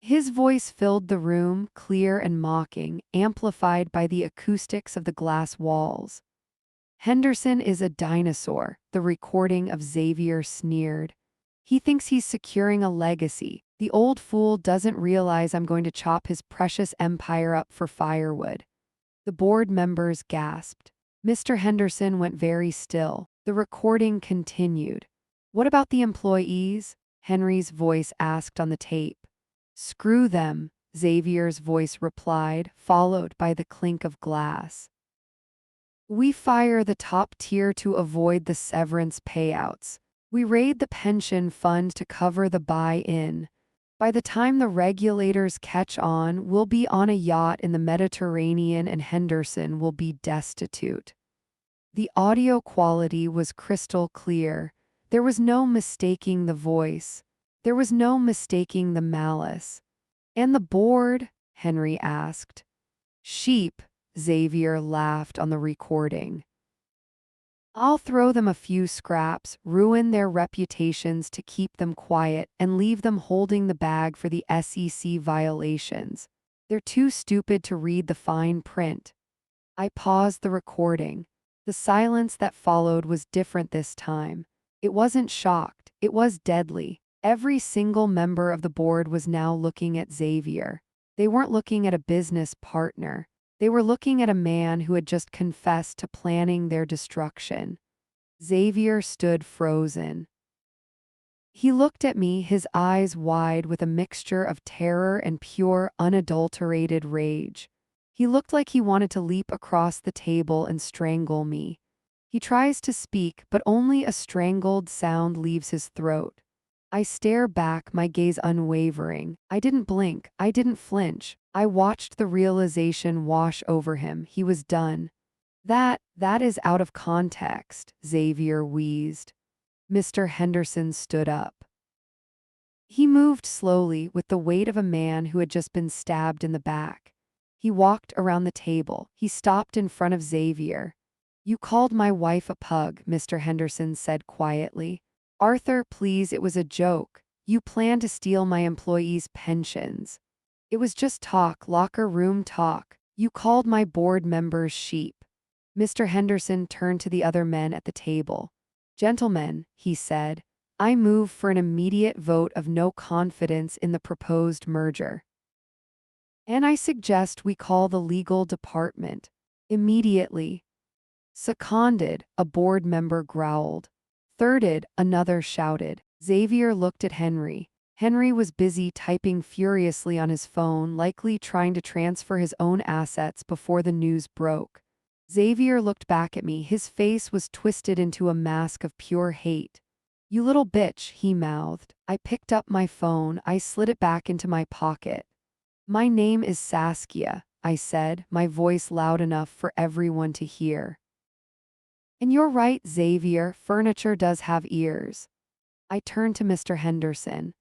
His voice filled the room, clear and mocking, amplified by the acoustics of the glass walls. Henderson is a dinosaur, the recording of Xavier sneered. He thinks he's securing a legacy. The old fool doesn't realize I'm going to chop his precious empire up for firewood. The board members gasped. Mr. Henderson went very still. The recording continued. What about the employees? Henry's voice asked on the tape. Screw them, Xavier's voice replied, followed by the clink of glass. We fire the top tier to avoid the severance payouts. We raid the pension fund to cover the buy-in. By the time the regulators catch on, we'll be on a yacht in the Mediterranean and Henderson will be destitute. The audio quality was crystal clear. There was no mistaking the voice. There was no mistaking the malice. And the board? Henry asked. Sheep, Xavier laughed on the recording. I'll throw them a few scraps, ruin their reputations to keep them quiet, and leave them holding the bag for the SEC violations. They're too stupid to read the fine print. I paused the recording. The silence that followed was different this time. It wasn't shocked, it was deadly. Every single member of the board was now looking at Xavier. They weren't looking at a business partner. They were looking at a man who had just confessed to planning their destruction. Xavier stood frozen. He looked at me, his eyes wide with a mixture of terror and pure, unadulterated rage. He looked like he wanted to leap across the table and strangle me. He tries to speak, but only a strangled sound leaves his throat. I stare back, my gaze unwavering. I didn't blink. I didn't flinch. I watched the realization wash over him. He was done. That is out of context, Xavier wheezed. Mr. Henderson stood up. He moved slowly with the weight of a man who had just been stabbed in the back. He walked around the table. He stopped in front of Xavier. You called my wife a pug, Mr. Henderson said quietly. Arthur, please, it was a joke. You planned to steal my employees' pensions. It was just talk, locker room talk. You called my board members sheep. Mr. Henderson turned to the other men at the table. Gentlemen, he said, I move for an immediate vote of no confidence in the proposed merger. And I suggest we call the legal department. Immediately. Seconded, a board member growled. Thirded, another shouted. Xavier looked at Henry. Henry was busy typing furiously on his phone, likely trying to transfer his own assets before the news broke. Xavier looked back at me. His face was twisted into a mask of pure hate. You little bitch, he mouthed. I picked up my phone. I slid it back into my pocket. My name is Saskia, I said, my voice loud enough for everyone to hear. And you're right, Xavier, furniture does have ears. I turned to Mr. Henderson.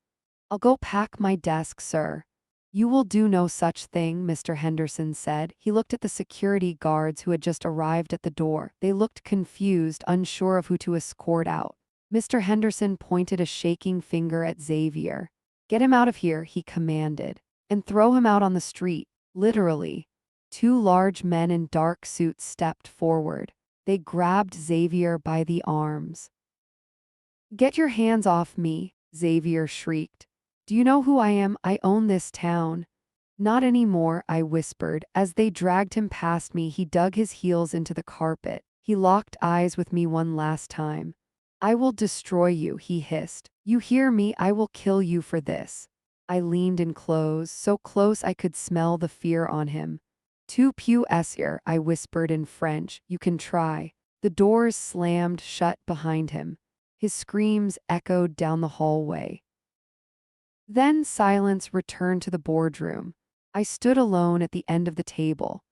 I'll go pack my desk, sir. You will do no such thing, Mr. Henderson said. He looked at the security guards who had just arrived at the door. They looked confused, unsure of who to escort out. Mr. Henderson pointed a shaking finger at Xavier. Get him out of here, he commanded, and throw him out on the street, literally. Two large men in dark suits stepped forward. They grabbed Xavier by the arms. Get your hands off me, Xavier shrieked. Do you know who I am? I own this town. Not anymore, I whispered. As they dragged him past me, he dug his heels into the carpet. He locked eyes with me one last time. I will destroy you, he hissed. You hear me? I will kill you for this. I leaned in close, so close I could smell the fear on him. Tu peux essayer, I whispered in French. You can try. The doors slammed shut behind him. His screams echoed down the hallway. Then silence returned to the boardroom. I stood alone at the end of the table.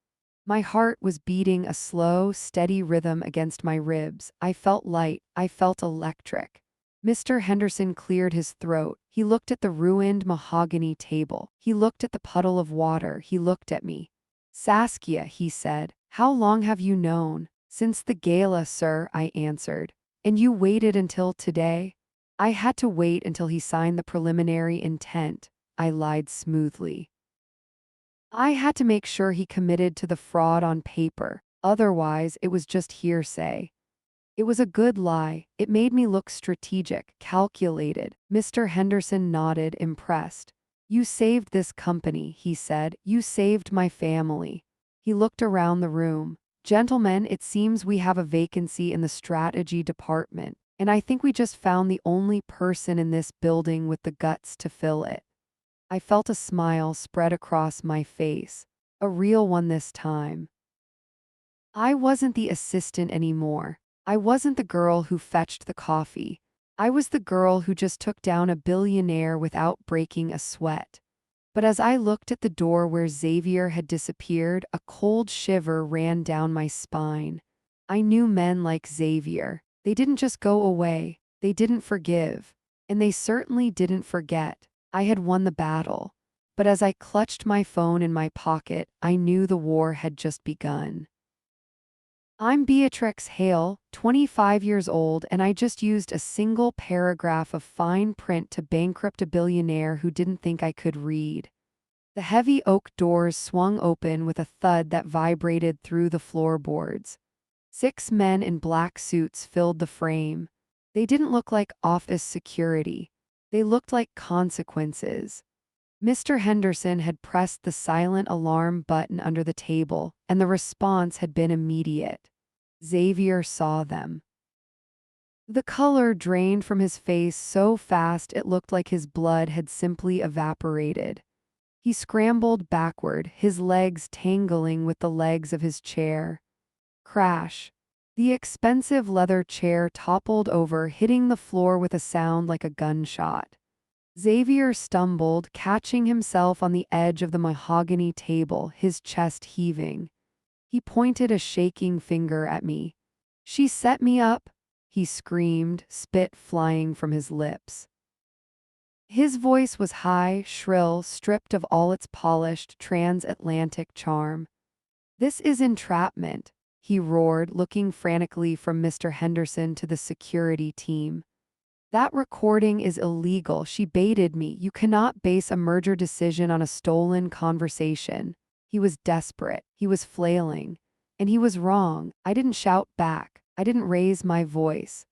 My heart was beating a slow, steady rhythm against my ribs. I felt light. I felt electric. Mr. Henderson cleared his throat. He looked at the ruined mahogany table. He looked at the puddle of water. He looked at me. Saskia, he said, how long have you known? Since the gala, sir, I answered. And you waited until today? I had to wait until he signed the preliminary intent, I lied smoothly. I had to make sure he committed to the fraud on paper, otherwise it was just hearsay. It was a good lie. It made me look strategic, calculated. Mr. Henderson nodded, impressed. You saved this company, he said. You saved my family. He looked around the room. Gentlemen, it seems we have a vacancy in the strategy department. And I think we just found the only person in this building with the guts to fill it. I felt a smile spread across my face, a real one this time. I wasn't the assistant anymore. I wasn't the girl who fetched the coffee. I was the girl who just took down a billionaire without breaking a sweat. But as I looked at the door where Xavier had disappeared, a cold shiver ran down my spine. I knew men like Xavier. They didn't just go away, they didn't forgive, and they certainly didn't forget. I had won the battle. But as I clutched my phone in my pocket, I knew the war had just begun. I'm Beatrix Hale, 25 years old, and I just used a single paragraph of fine print to bankrupt a billionaire who didn't think I could read. The heavy oak doors swung open with a thud that vibrated through the floorboards. 6 men in black suits filled the frame. They didn't look like office security. They looked like consequences. Mr. Henderson had pressed the silent alarm button under the table, and the response had been immediate. Xavier saw them. The color drained from his face so fast it looked like his blood had simply evaporated. He scrambled backward, his legs tangling with the legs of his chair. Crash. The expensive leather chair toppled over, hitting the floor with a sound like a gunshot. Xavier stumbled, catching himself on the edge of the mahogany table, his chest heaving. He pointed a shaking finger at me. She set me up, he screamed, spit flying from his lips. His voice was high, shrill, stripped of all its polished, transatlantic charm. This is entrapment, he roared, looking frantically from Mr. Henderson to the security team. That recording is illegal. She baited me. You cannot base a merger decision on a stolen conversation. He was desperate. He was flailing. And he was wrong. I didn't shout back. I didn't raise my voice.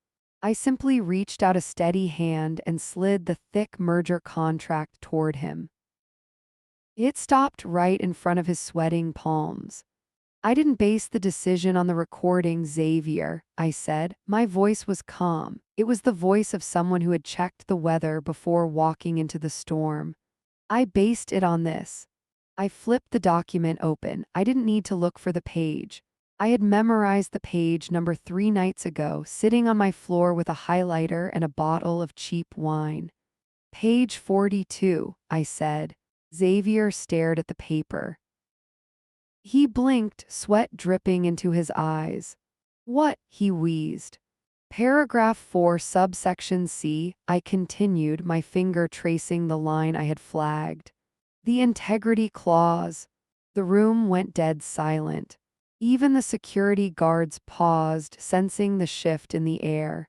I simply reached out a steady hand and slid the thick merger contract toward him. It stopped right in front of his sweating palms. I didn't base the decision on the recording, Xavier, I said. My voice was calm. It was the voice of someone who had checked the weather before walking into the storm. I based it on this. I flipped the document open. I didn't need to look for the page. I had memorized the page number 3 nights ago, sitting on my floor with a highlighter and a bottle of cheap wine. Page 42, I said. Xavier stared at the paper. He blinked, sweat dripping into his eyes. What? He wheezed. Paragraph 4, subsection C, I continued, my finger tracing the line I had flagged. The integrity clause. The room went dead silent. Even the security guards paused, sensing the shift in the air.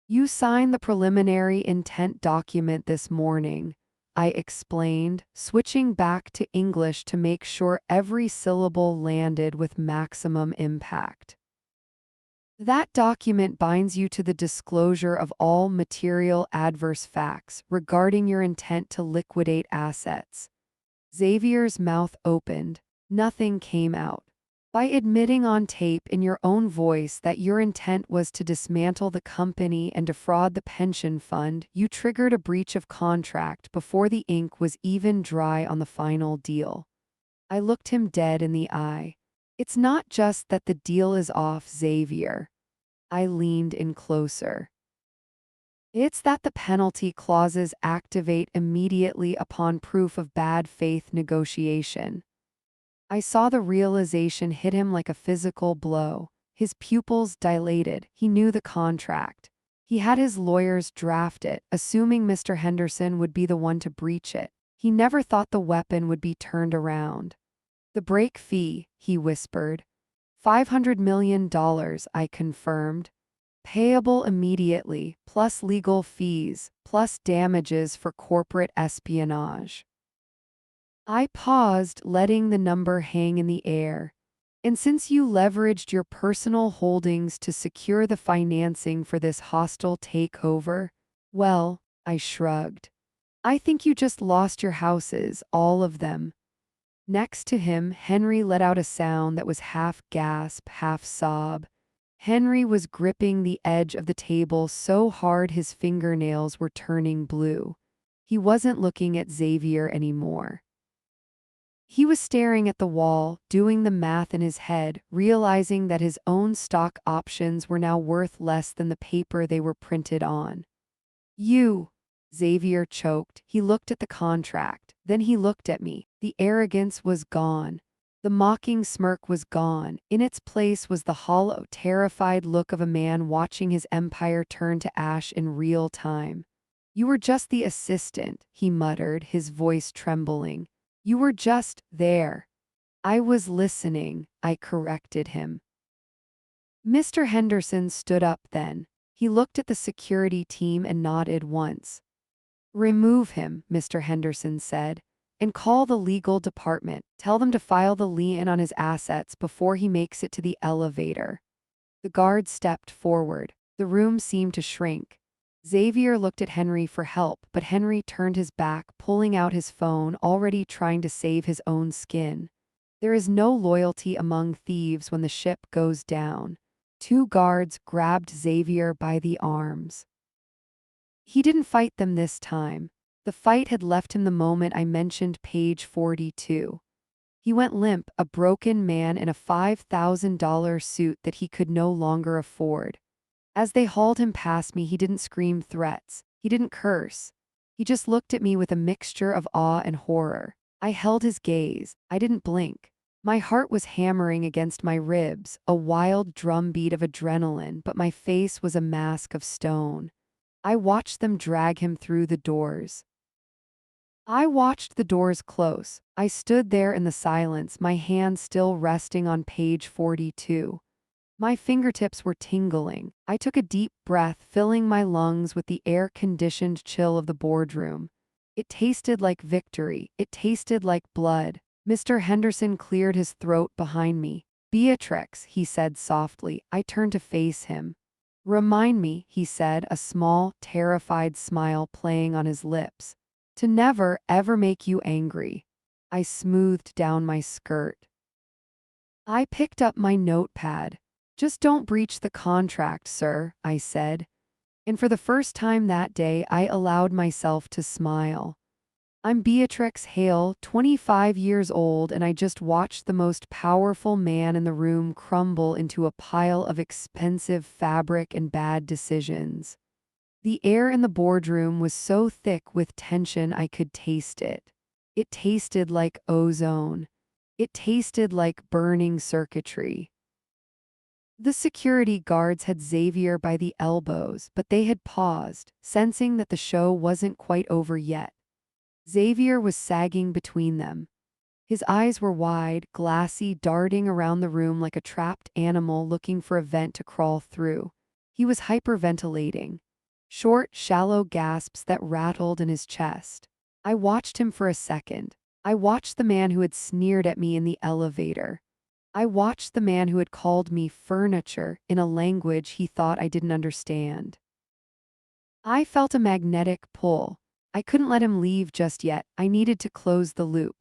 You signed the preliminary intent document this morning, I explained, switching back to English to make sure every syllable landed with maximum impact. That document binds you to the disclosure of all material adverse facts regarding your intent to liquidate assets. Xavier's mouth opened. Nothing came out. By admitting on tape in your own voice that your intent was to dismantle the company and defraud the pension fund, you triggered a breach of contract before the ink was even dry on the final deal. I looked him dead in the eye. It's not just that the deal is off, Xavier. I leaned in closer. It's that the penalty clauses activate immediately upon proof of bad faith negotiation. I saw the realization hit him like a physical blow. His pupils dilated. He knew the contract. He had his lawyers draft it, assuming Mr. Henderson would be the one to breach it. He never thought the weapon would be turned around. The break fee, he whispered. $500 million, I confirmed. Payable immediately, plus legal fees, plus damages for corporate espionage. I paused, letting the number hang in the air. And since you leveraged your personal holdings to secure the financing for this hostile takeover, well, I shrugged. I think you just lost your houses, all of them. Next to him, Henry let out a sound that was half gasp, half sob. Henry was gripping the edge of the table so hard his fingernails were turning blue. He wasn't looking at Xavier anymore. He was staring at the wall, doing the math in his head, realizing that his own stock options were now worth less than the paper they were printed on. You, Xavier choked. He looked at the contract. Then he looked at me. The arrogance was gone. The mocking smirk was gone. In its place was the hollow, terrified look of a man watching his empire turn to ash in real time. You were just the assistant, he muttered, his voice trembling. You were just there. I was listening, I corrected him. Mr. Henderson stood up then. He looked at the security team and nodded once. Remove him, Mr. Henderson said, and call the legal department. Tell them to file the lien on his assets before he makes it to the elevator. The guard stepped forward. The room seemed to shrink. Xavier looked at Henry for help, but Henry turned his back, pulling out his phone, already trying to save his own skin. There is no loyalty among thieves when the ship goes down. Two guards grabbed Xavier by the arms. He didn't fight them this time. The fight had left him the moment I mentioned page 42. He went limp, a broken man in a $5,000 suit that he could no longer afford. As they hauled him past me, he didn't scream threats. He didn't curse. He just looked at me with a mixture of awe and horror. I held his gaze. I didn't blink. My heart was hammering against my ribs, a wild drumbeat of adrenaline, but my face was a mask of stone. I watched them drag him through the doors. I watched the doors close. I stood there in the silence, my hand still resting on page 42. My fingertips were tingling. I took a deep breath, filling my lungs with the air-conditioned chill of the boardroom. It tasted like victory. It tasted like blood. Mr. Henderson cleared his throat behind me. Beatrix, he said softly. I turned to face him. Remind me, he said, a small, terrified smile playing on his lips. To never, ever make you angry. I smoothed down my skirt. I picked up my notepad. Just don't breach the contract, sir, I said. And for the first time that day, I allowed myself to smile. I'm Beatrix Hale, 25 years old, and I just watched the most powerful man in the room crumble into a pile of expensive fabric and bad decisions. The air in the boardroom was so thick with tension I could taste it. It tasted like ozone. It tasted like burning circuitry. The security guards had Xavier by the elbows, but they had paused, sensing that the show wasn't quite over yet. Xavier was sagging between them. His eyes were wide, glassy, darting around the room like a trapped animal looking for a vent to crawl through. He was hyperventilating. Short, shallow gasps that rattled in his chest. I watched him for a second. I watched the man who had sneered at me in the elevator. I watched the man who had called me furniture in a language he thought I didn't understand. I felt a magnetic pull. I couldn't let him leave just yet. I needed to close the loop.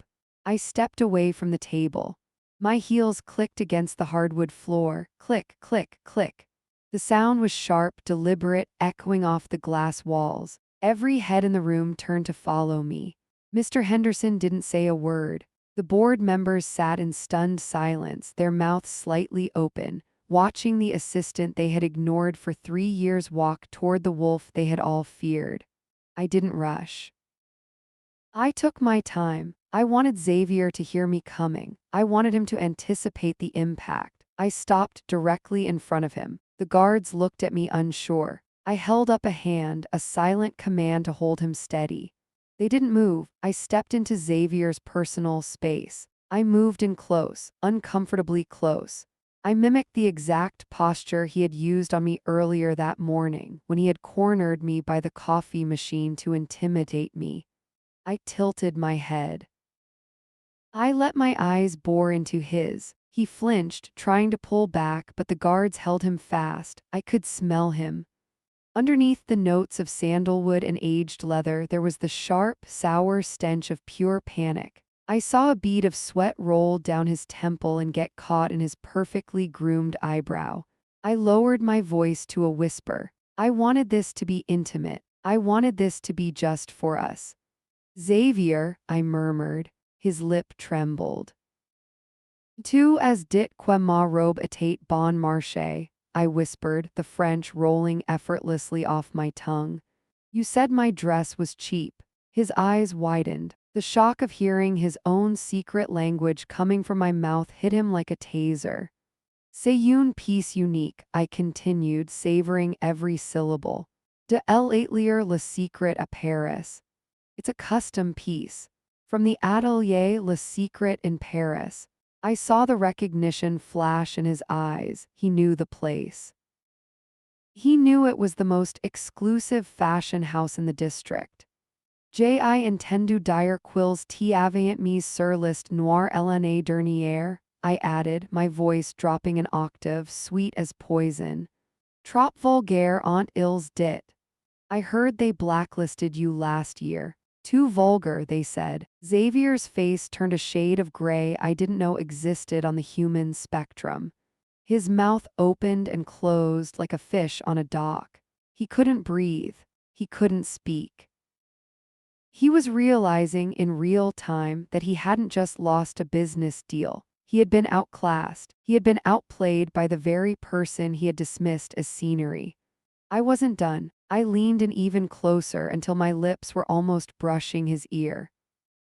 I stepped away from the table. My heels clicked against the hardwood floor. Click, click, click. The sound was sharp, deliberate, echoing off the glass walls. Every head in the room turned to follow me. Mr. Henderson didn't say a word. The board members sat in stunned silence, their mouths slightly open, watching the assistant they had ignored for 3 years walk toward the wolf they had all feared. I didn't rush. I took my time. I wanted Xavier to hear me coming. I wanted him to anticipate the impact. I stopped directly in front of him. The guards looked at me unsure. I held up a hand, a silent command to hold him steady. They didn't move. I stepped into Xavier's personal space. I moved in close, uncomfortably close. I mimicked the exact posture he had used on me earlier that morning when he had cornered me by the coffee machine to intimidate me. I tilted my head. I let my eyes bore into his. He flinched, trying to pull back, but the guards held him fast. I could smell him. Underneath the notes of sandalwood and aged leather, there was the sharp, sour stench of pure panic. I saw a bead of sweat roll down his temple and get caught in his perfectly groomed eyebrow. I lowered my voice to a whisper. I wanted this to be intimate. I wanted this to be just for us. Xavier, I murmured. His lip trembled. Tu as dit que ma robe était bon marché, I whispered, the French rolling effortlessly off my tongue. You said my dress was cheap. His eyes widened. The shock of hearing his own secret language coming from my mouth hit him like a taser. C'est une piece unique, I continued, savoring every syllable. De l'atelier Le Secret à Paris. It's a custom piece. From the Atelier Le Secret in Paris. I saw the recognition flash in his eyes. He knew the place. He knew it was the most exclusive fashion house in the district. J'ai entendu dire quils t'avaient mis sur liste noire l'année dernière, I added, my voice dropping an octave, sweet as poison. Trop vulgaire ont ils dit. I heard they blacklisted you last year. Too vulgar, they said. Xavier's face turned a shade of gray I didn't know existed on the human spectrum. His mouth opened and closed like a fish on a dock. He couldn't breathe. He couldn't speak. He was realizing in real time that he hadn't just lost a business deal. He had been outclassed. He had been outplayed by the very person he had dismissed as scenery. I wasn't done. I leaned in even closer until my lips were almost brushing his ear.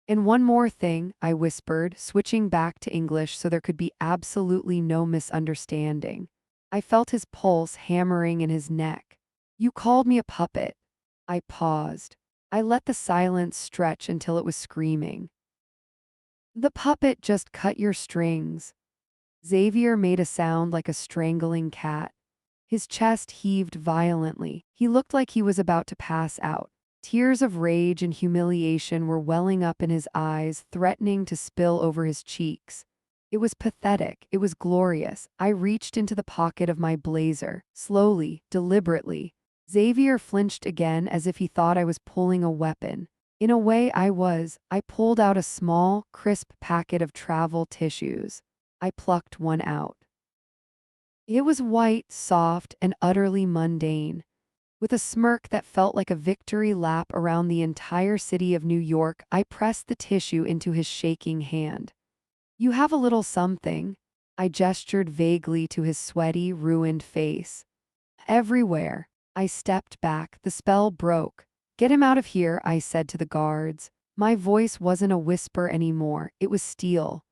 And one more thing, I whispered, switching back to English so there could be absolutely no misunderstanding. I felt his pulse hammering in his neck. You called me a puppet. I paused. I let the silence stretch until it was screaming. The puppet just cut your strings. Xavier made a sound like a strangling cat. His chest heaved violently. He looked like he was about to pass out. Tears of rage and humiliation were welling up in his eyes, threatening to spill over his cheeks. It was pathetic. It was glorious. I reached into the pocket of my blazer, slowly, deliberately. Xavier flinched again as if he thought I was pulling a weapon. In a way I was. I pulled out a small, crisp packet of travel tissues. I plucked one out. It was white, soft, and utterly mundane. With a smirk that felt like a victory lap around the entire city of New York, I pressed the tissue into his shaking hand. You have a little something. I gestured vaguely to his sweaty, ruined face. Everywhere. I stepped back. The spell broke. Get him out of here, I said to the guards. My voice wasn't a whisper anymore. It was steel.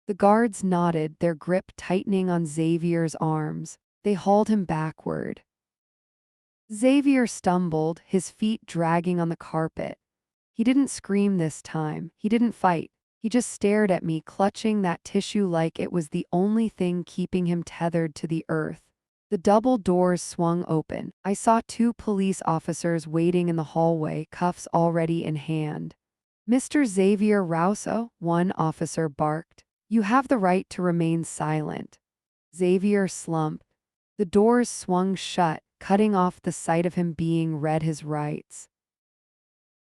The guards nodded, their grip tightening on Xavier's arms. They hauled him backward. Xavier stumbled, his feet dragging on the carpet. He didn't scream this time. He didn't fight. He just stared at me, clutching that tissue like it was the only thing keeping him tethered to the earth. The double doors swung open. I saw two police officers waiting in the hallway, cuffs already in hand. "Mr. Xavier Rousseau," one officer barked. "You have the right to remain silent." Xavier slumped. The doors swung shut, cutting off the sight of him being read his rights.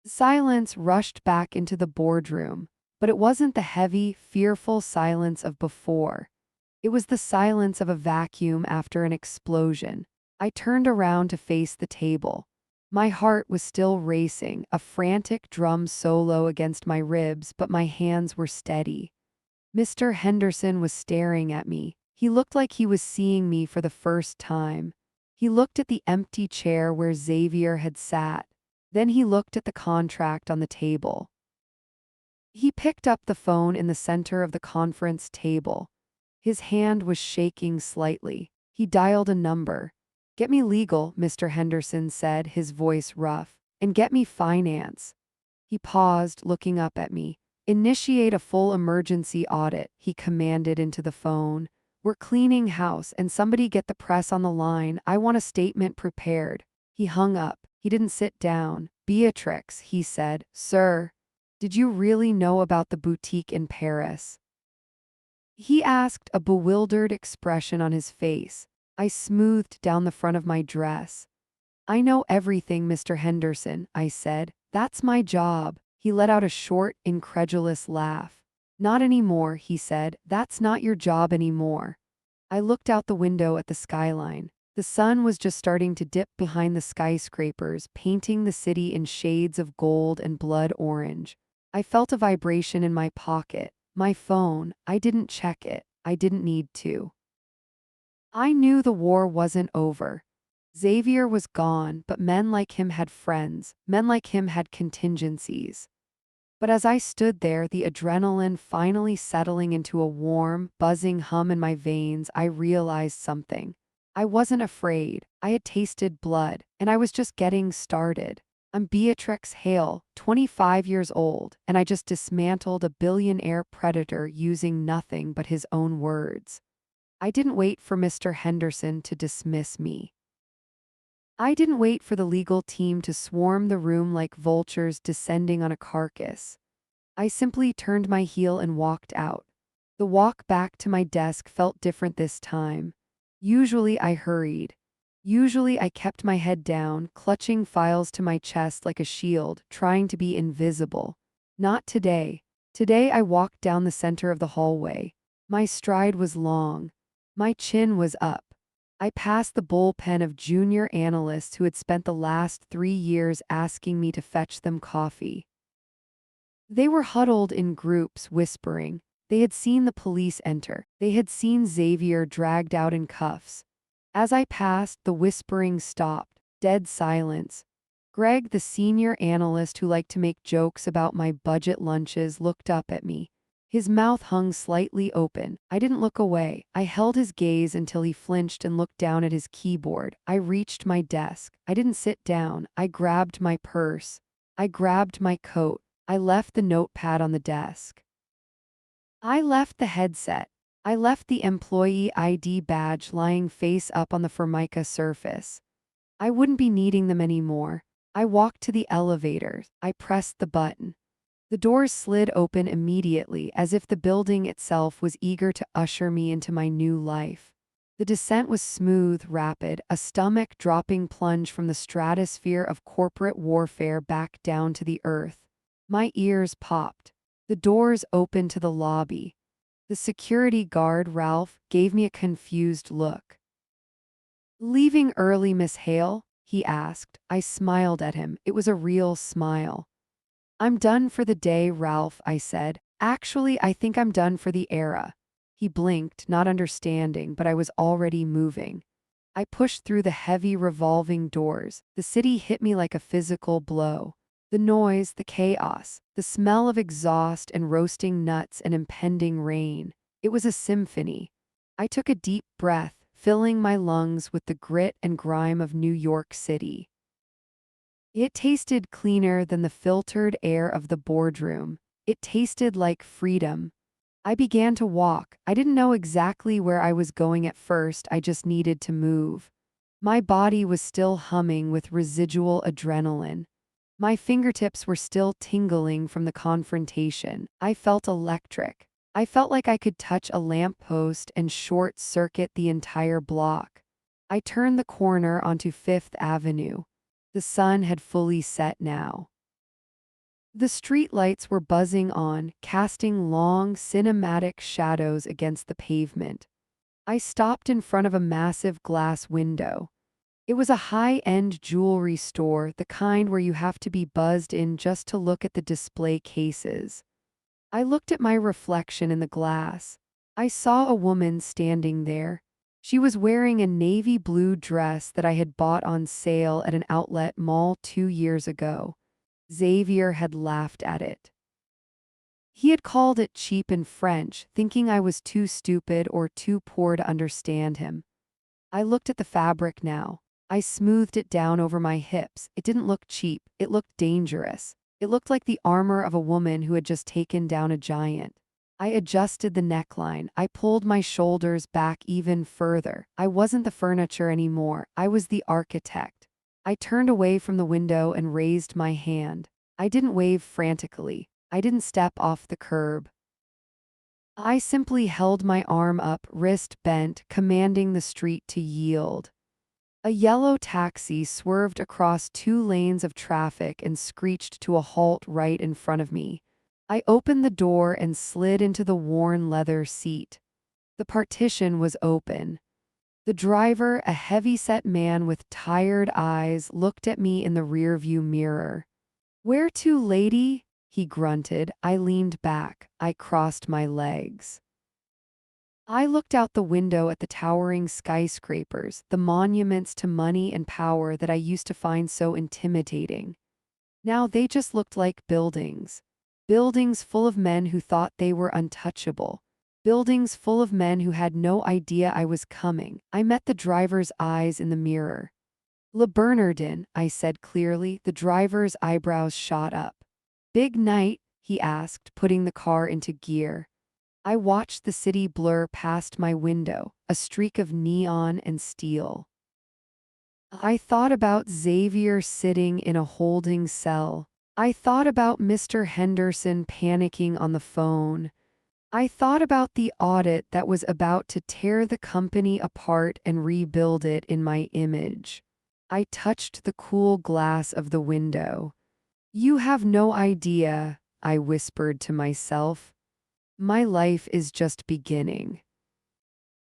Silence rushed back into the boardroom, but it wasn't the heavy, fearful silence of before. It was the silence of a vacuum after an explosion. I turned around to face the table. My heart was still racing, a frantic drum solo against my ribs, but my hands were steady. Mr. Henderson was staring at me. He looked like he was seeing me for the first time. He looked at the empty chair where Xavier had sat. Then he looked at the contract on the table. He picked up the phone in the center of the conference table. His hand was shaking slightly. He dialed a number. "Get me legal," Mr. Henderson said, his voice rough, "and get me finance." He paused, looking up at me. "Initiate a full emergency audit," he commanded into the phone. "We're cleaning house, and somebody get the press on the line. I want a statement prepared." He hung up. He didn't sit down. "Beatrix," he said. "Sir, did you really know about the boutique in Paris?" He asked, a bewildered expression on his face. I smoothed down the front of my dress. "I know everything, Mr. Henderson," I said. "That's my job." He let out a short, incredulous laugh. "Not anymore," he said. "That's not your job anymore." I looked out the window at the skyline. The sun was just starting to dip behind the skyscrapers, painting the city in shades of gold and blood orange. I felt a vibration in my pocket. My phone. I didn't check it. I didn't need to. I knew the war wasn't over. Xavier was gone, but men like him had friends. Men like him had contingencies. But as I stood there, the adrenaline finally settling into a warm, buzzing hum in my veins, I realized something. I wasn't afraid. I had tasted blood, and I was just getting started. I'm Beatrix Hale, 25 years old, and I just dismantled a billionaire predator using nothing but his own words. I didn't wait for Mr. Henderson to dismiss me. I didn't wait for the legal team to swarm the room like vultures descending on a carcass. I simply turned my heel and walked out. The walk back to my desk felt different this time. Usually I hurried. Usually I kept my head down, clutching files to my chest like a shield, trying to be invisible. Not today. Today I walked down the center of the hallway. My stride was long. My chin was up. I passed the bullpen of junior analysts who had spent the last 3 years asking me to fetch them coffee. They were huddled in groups, whispering. They had seen the police enter. They had seen Xavier dragged out in cuffs. As I passed, the whispering stopped. Dead silence. Greg, the senior analyst who liked to make jokes about my budget lunches, looked up at me. His mouth hung slightly open. I didn't look away. I held his gaze until he flinched and looked down at his keyboard. I reached my desk. I didn't sit down. I grabbed my purse. I grabbed my coat. I left the notepad on the desk. I left the headset. I left the employee ID badge lying face up on the Formica surface. I wouldn't be needing them anymore. I walked to the elevator. I pressed the button. The doors slid open immediately, as if the building itself was eager to usher me into my new life. The descent was smooth, rapid, a stomach-dropping plunge from the stratosphere of corporate warfare back down to the earth. My ears popped. The doors opened to the lobby. The security guard, Ralph, gave me a confused look. "Leaving early, Miss Hale?" he asked. I smiled at him. It was a real smile. "I'm done for the day, Ralph," I said. "Actually, I think I'm done for the era." He blinked, not understanding, but I was already moving. I pushed through the heavy revolving doors. The city hit me like a physical blow. The noise, the chaos, the smell of exhaust and roasting nuts and impending rain. It was a symphony. I took a deep breath, filling my lungs with the grit and grime of New York City. It tasted cleaner than the filtered air of the boardroom. It tasted like freedom. I began to walk. I didn't know exactly where I was going at first, I just needed to move. My body was still humming with residual adrenaline. My fingertips were still tingling from the confrontation. I felt electric. I felt like I could touch a lamppost and short-circuit the entire block. I turned the corner onto Fifth Avenue. The sun had fully set now. The streetlights were buzzing on, casting long, cinematic shadows against the pavement. I stopped in front of a massive glass window. It was a high-end jewelry store, the kind where you have to be buzzed in just to look at the display cases. I looked at my reflection in the glass. I saw a woman standing there. She was wearing a navy blue dress that I had bought on sale at an outlet mall 2 years ago. Xavier had laughed at it. He had called it cheap in French, thinking I was too stupid or too poor to understand him. I looked at the fabric now. I smoothed it down over my hips. It didn't look cheap. It looked dangerous. It looked like the armor of a woman who had just taken down a giant. I adjusted the neckline. I pulled my shoulders back even further. I wasn't the furniture anymore. I was the architect. I turned away from the window and raised my hand. I didn't wave frantically. I didn't step off the curb. I simply held my arm up, wrist bent, commanding the street to yield. A yellow taxi swerved across 2 lanes of traffic and screeched to a halt right in front of me. I opened the door and slid into the worn leather seat. The partition was open. The driver, a heavy-set man with tired eyes, looked at me in the rearview mirror. "Where to, lady?" he grunted. I leaned back. I crossed my legs. I looked out the window at the towering skyscrapers, the monuments to money and power that I used to find so intimidating. Now they just looked like buildings. Buildings full of men who thought they were untouchable. Buildings full of men who had no idea I was coming. I met the driver's eyes in the mirror. "Le Bernardin," I said clearly. The driver's eyebrows shot up. "Big night?" he asked, putting the car into gear. I watched the city blur past my window, a streak of neon and steel. I thought about Xavier sitting in a holding cell. I thought about Mr. Henderson panicking on the phone. I thought about the audit that was about to tear the company apart and rebuild it in my image. I touched the cool glass of the window. "You have no idea," I whispered to myself. "My life is just beginning."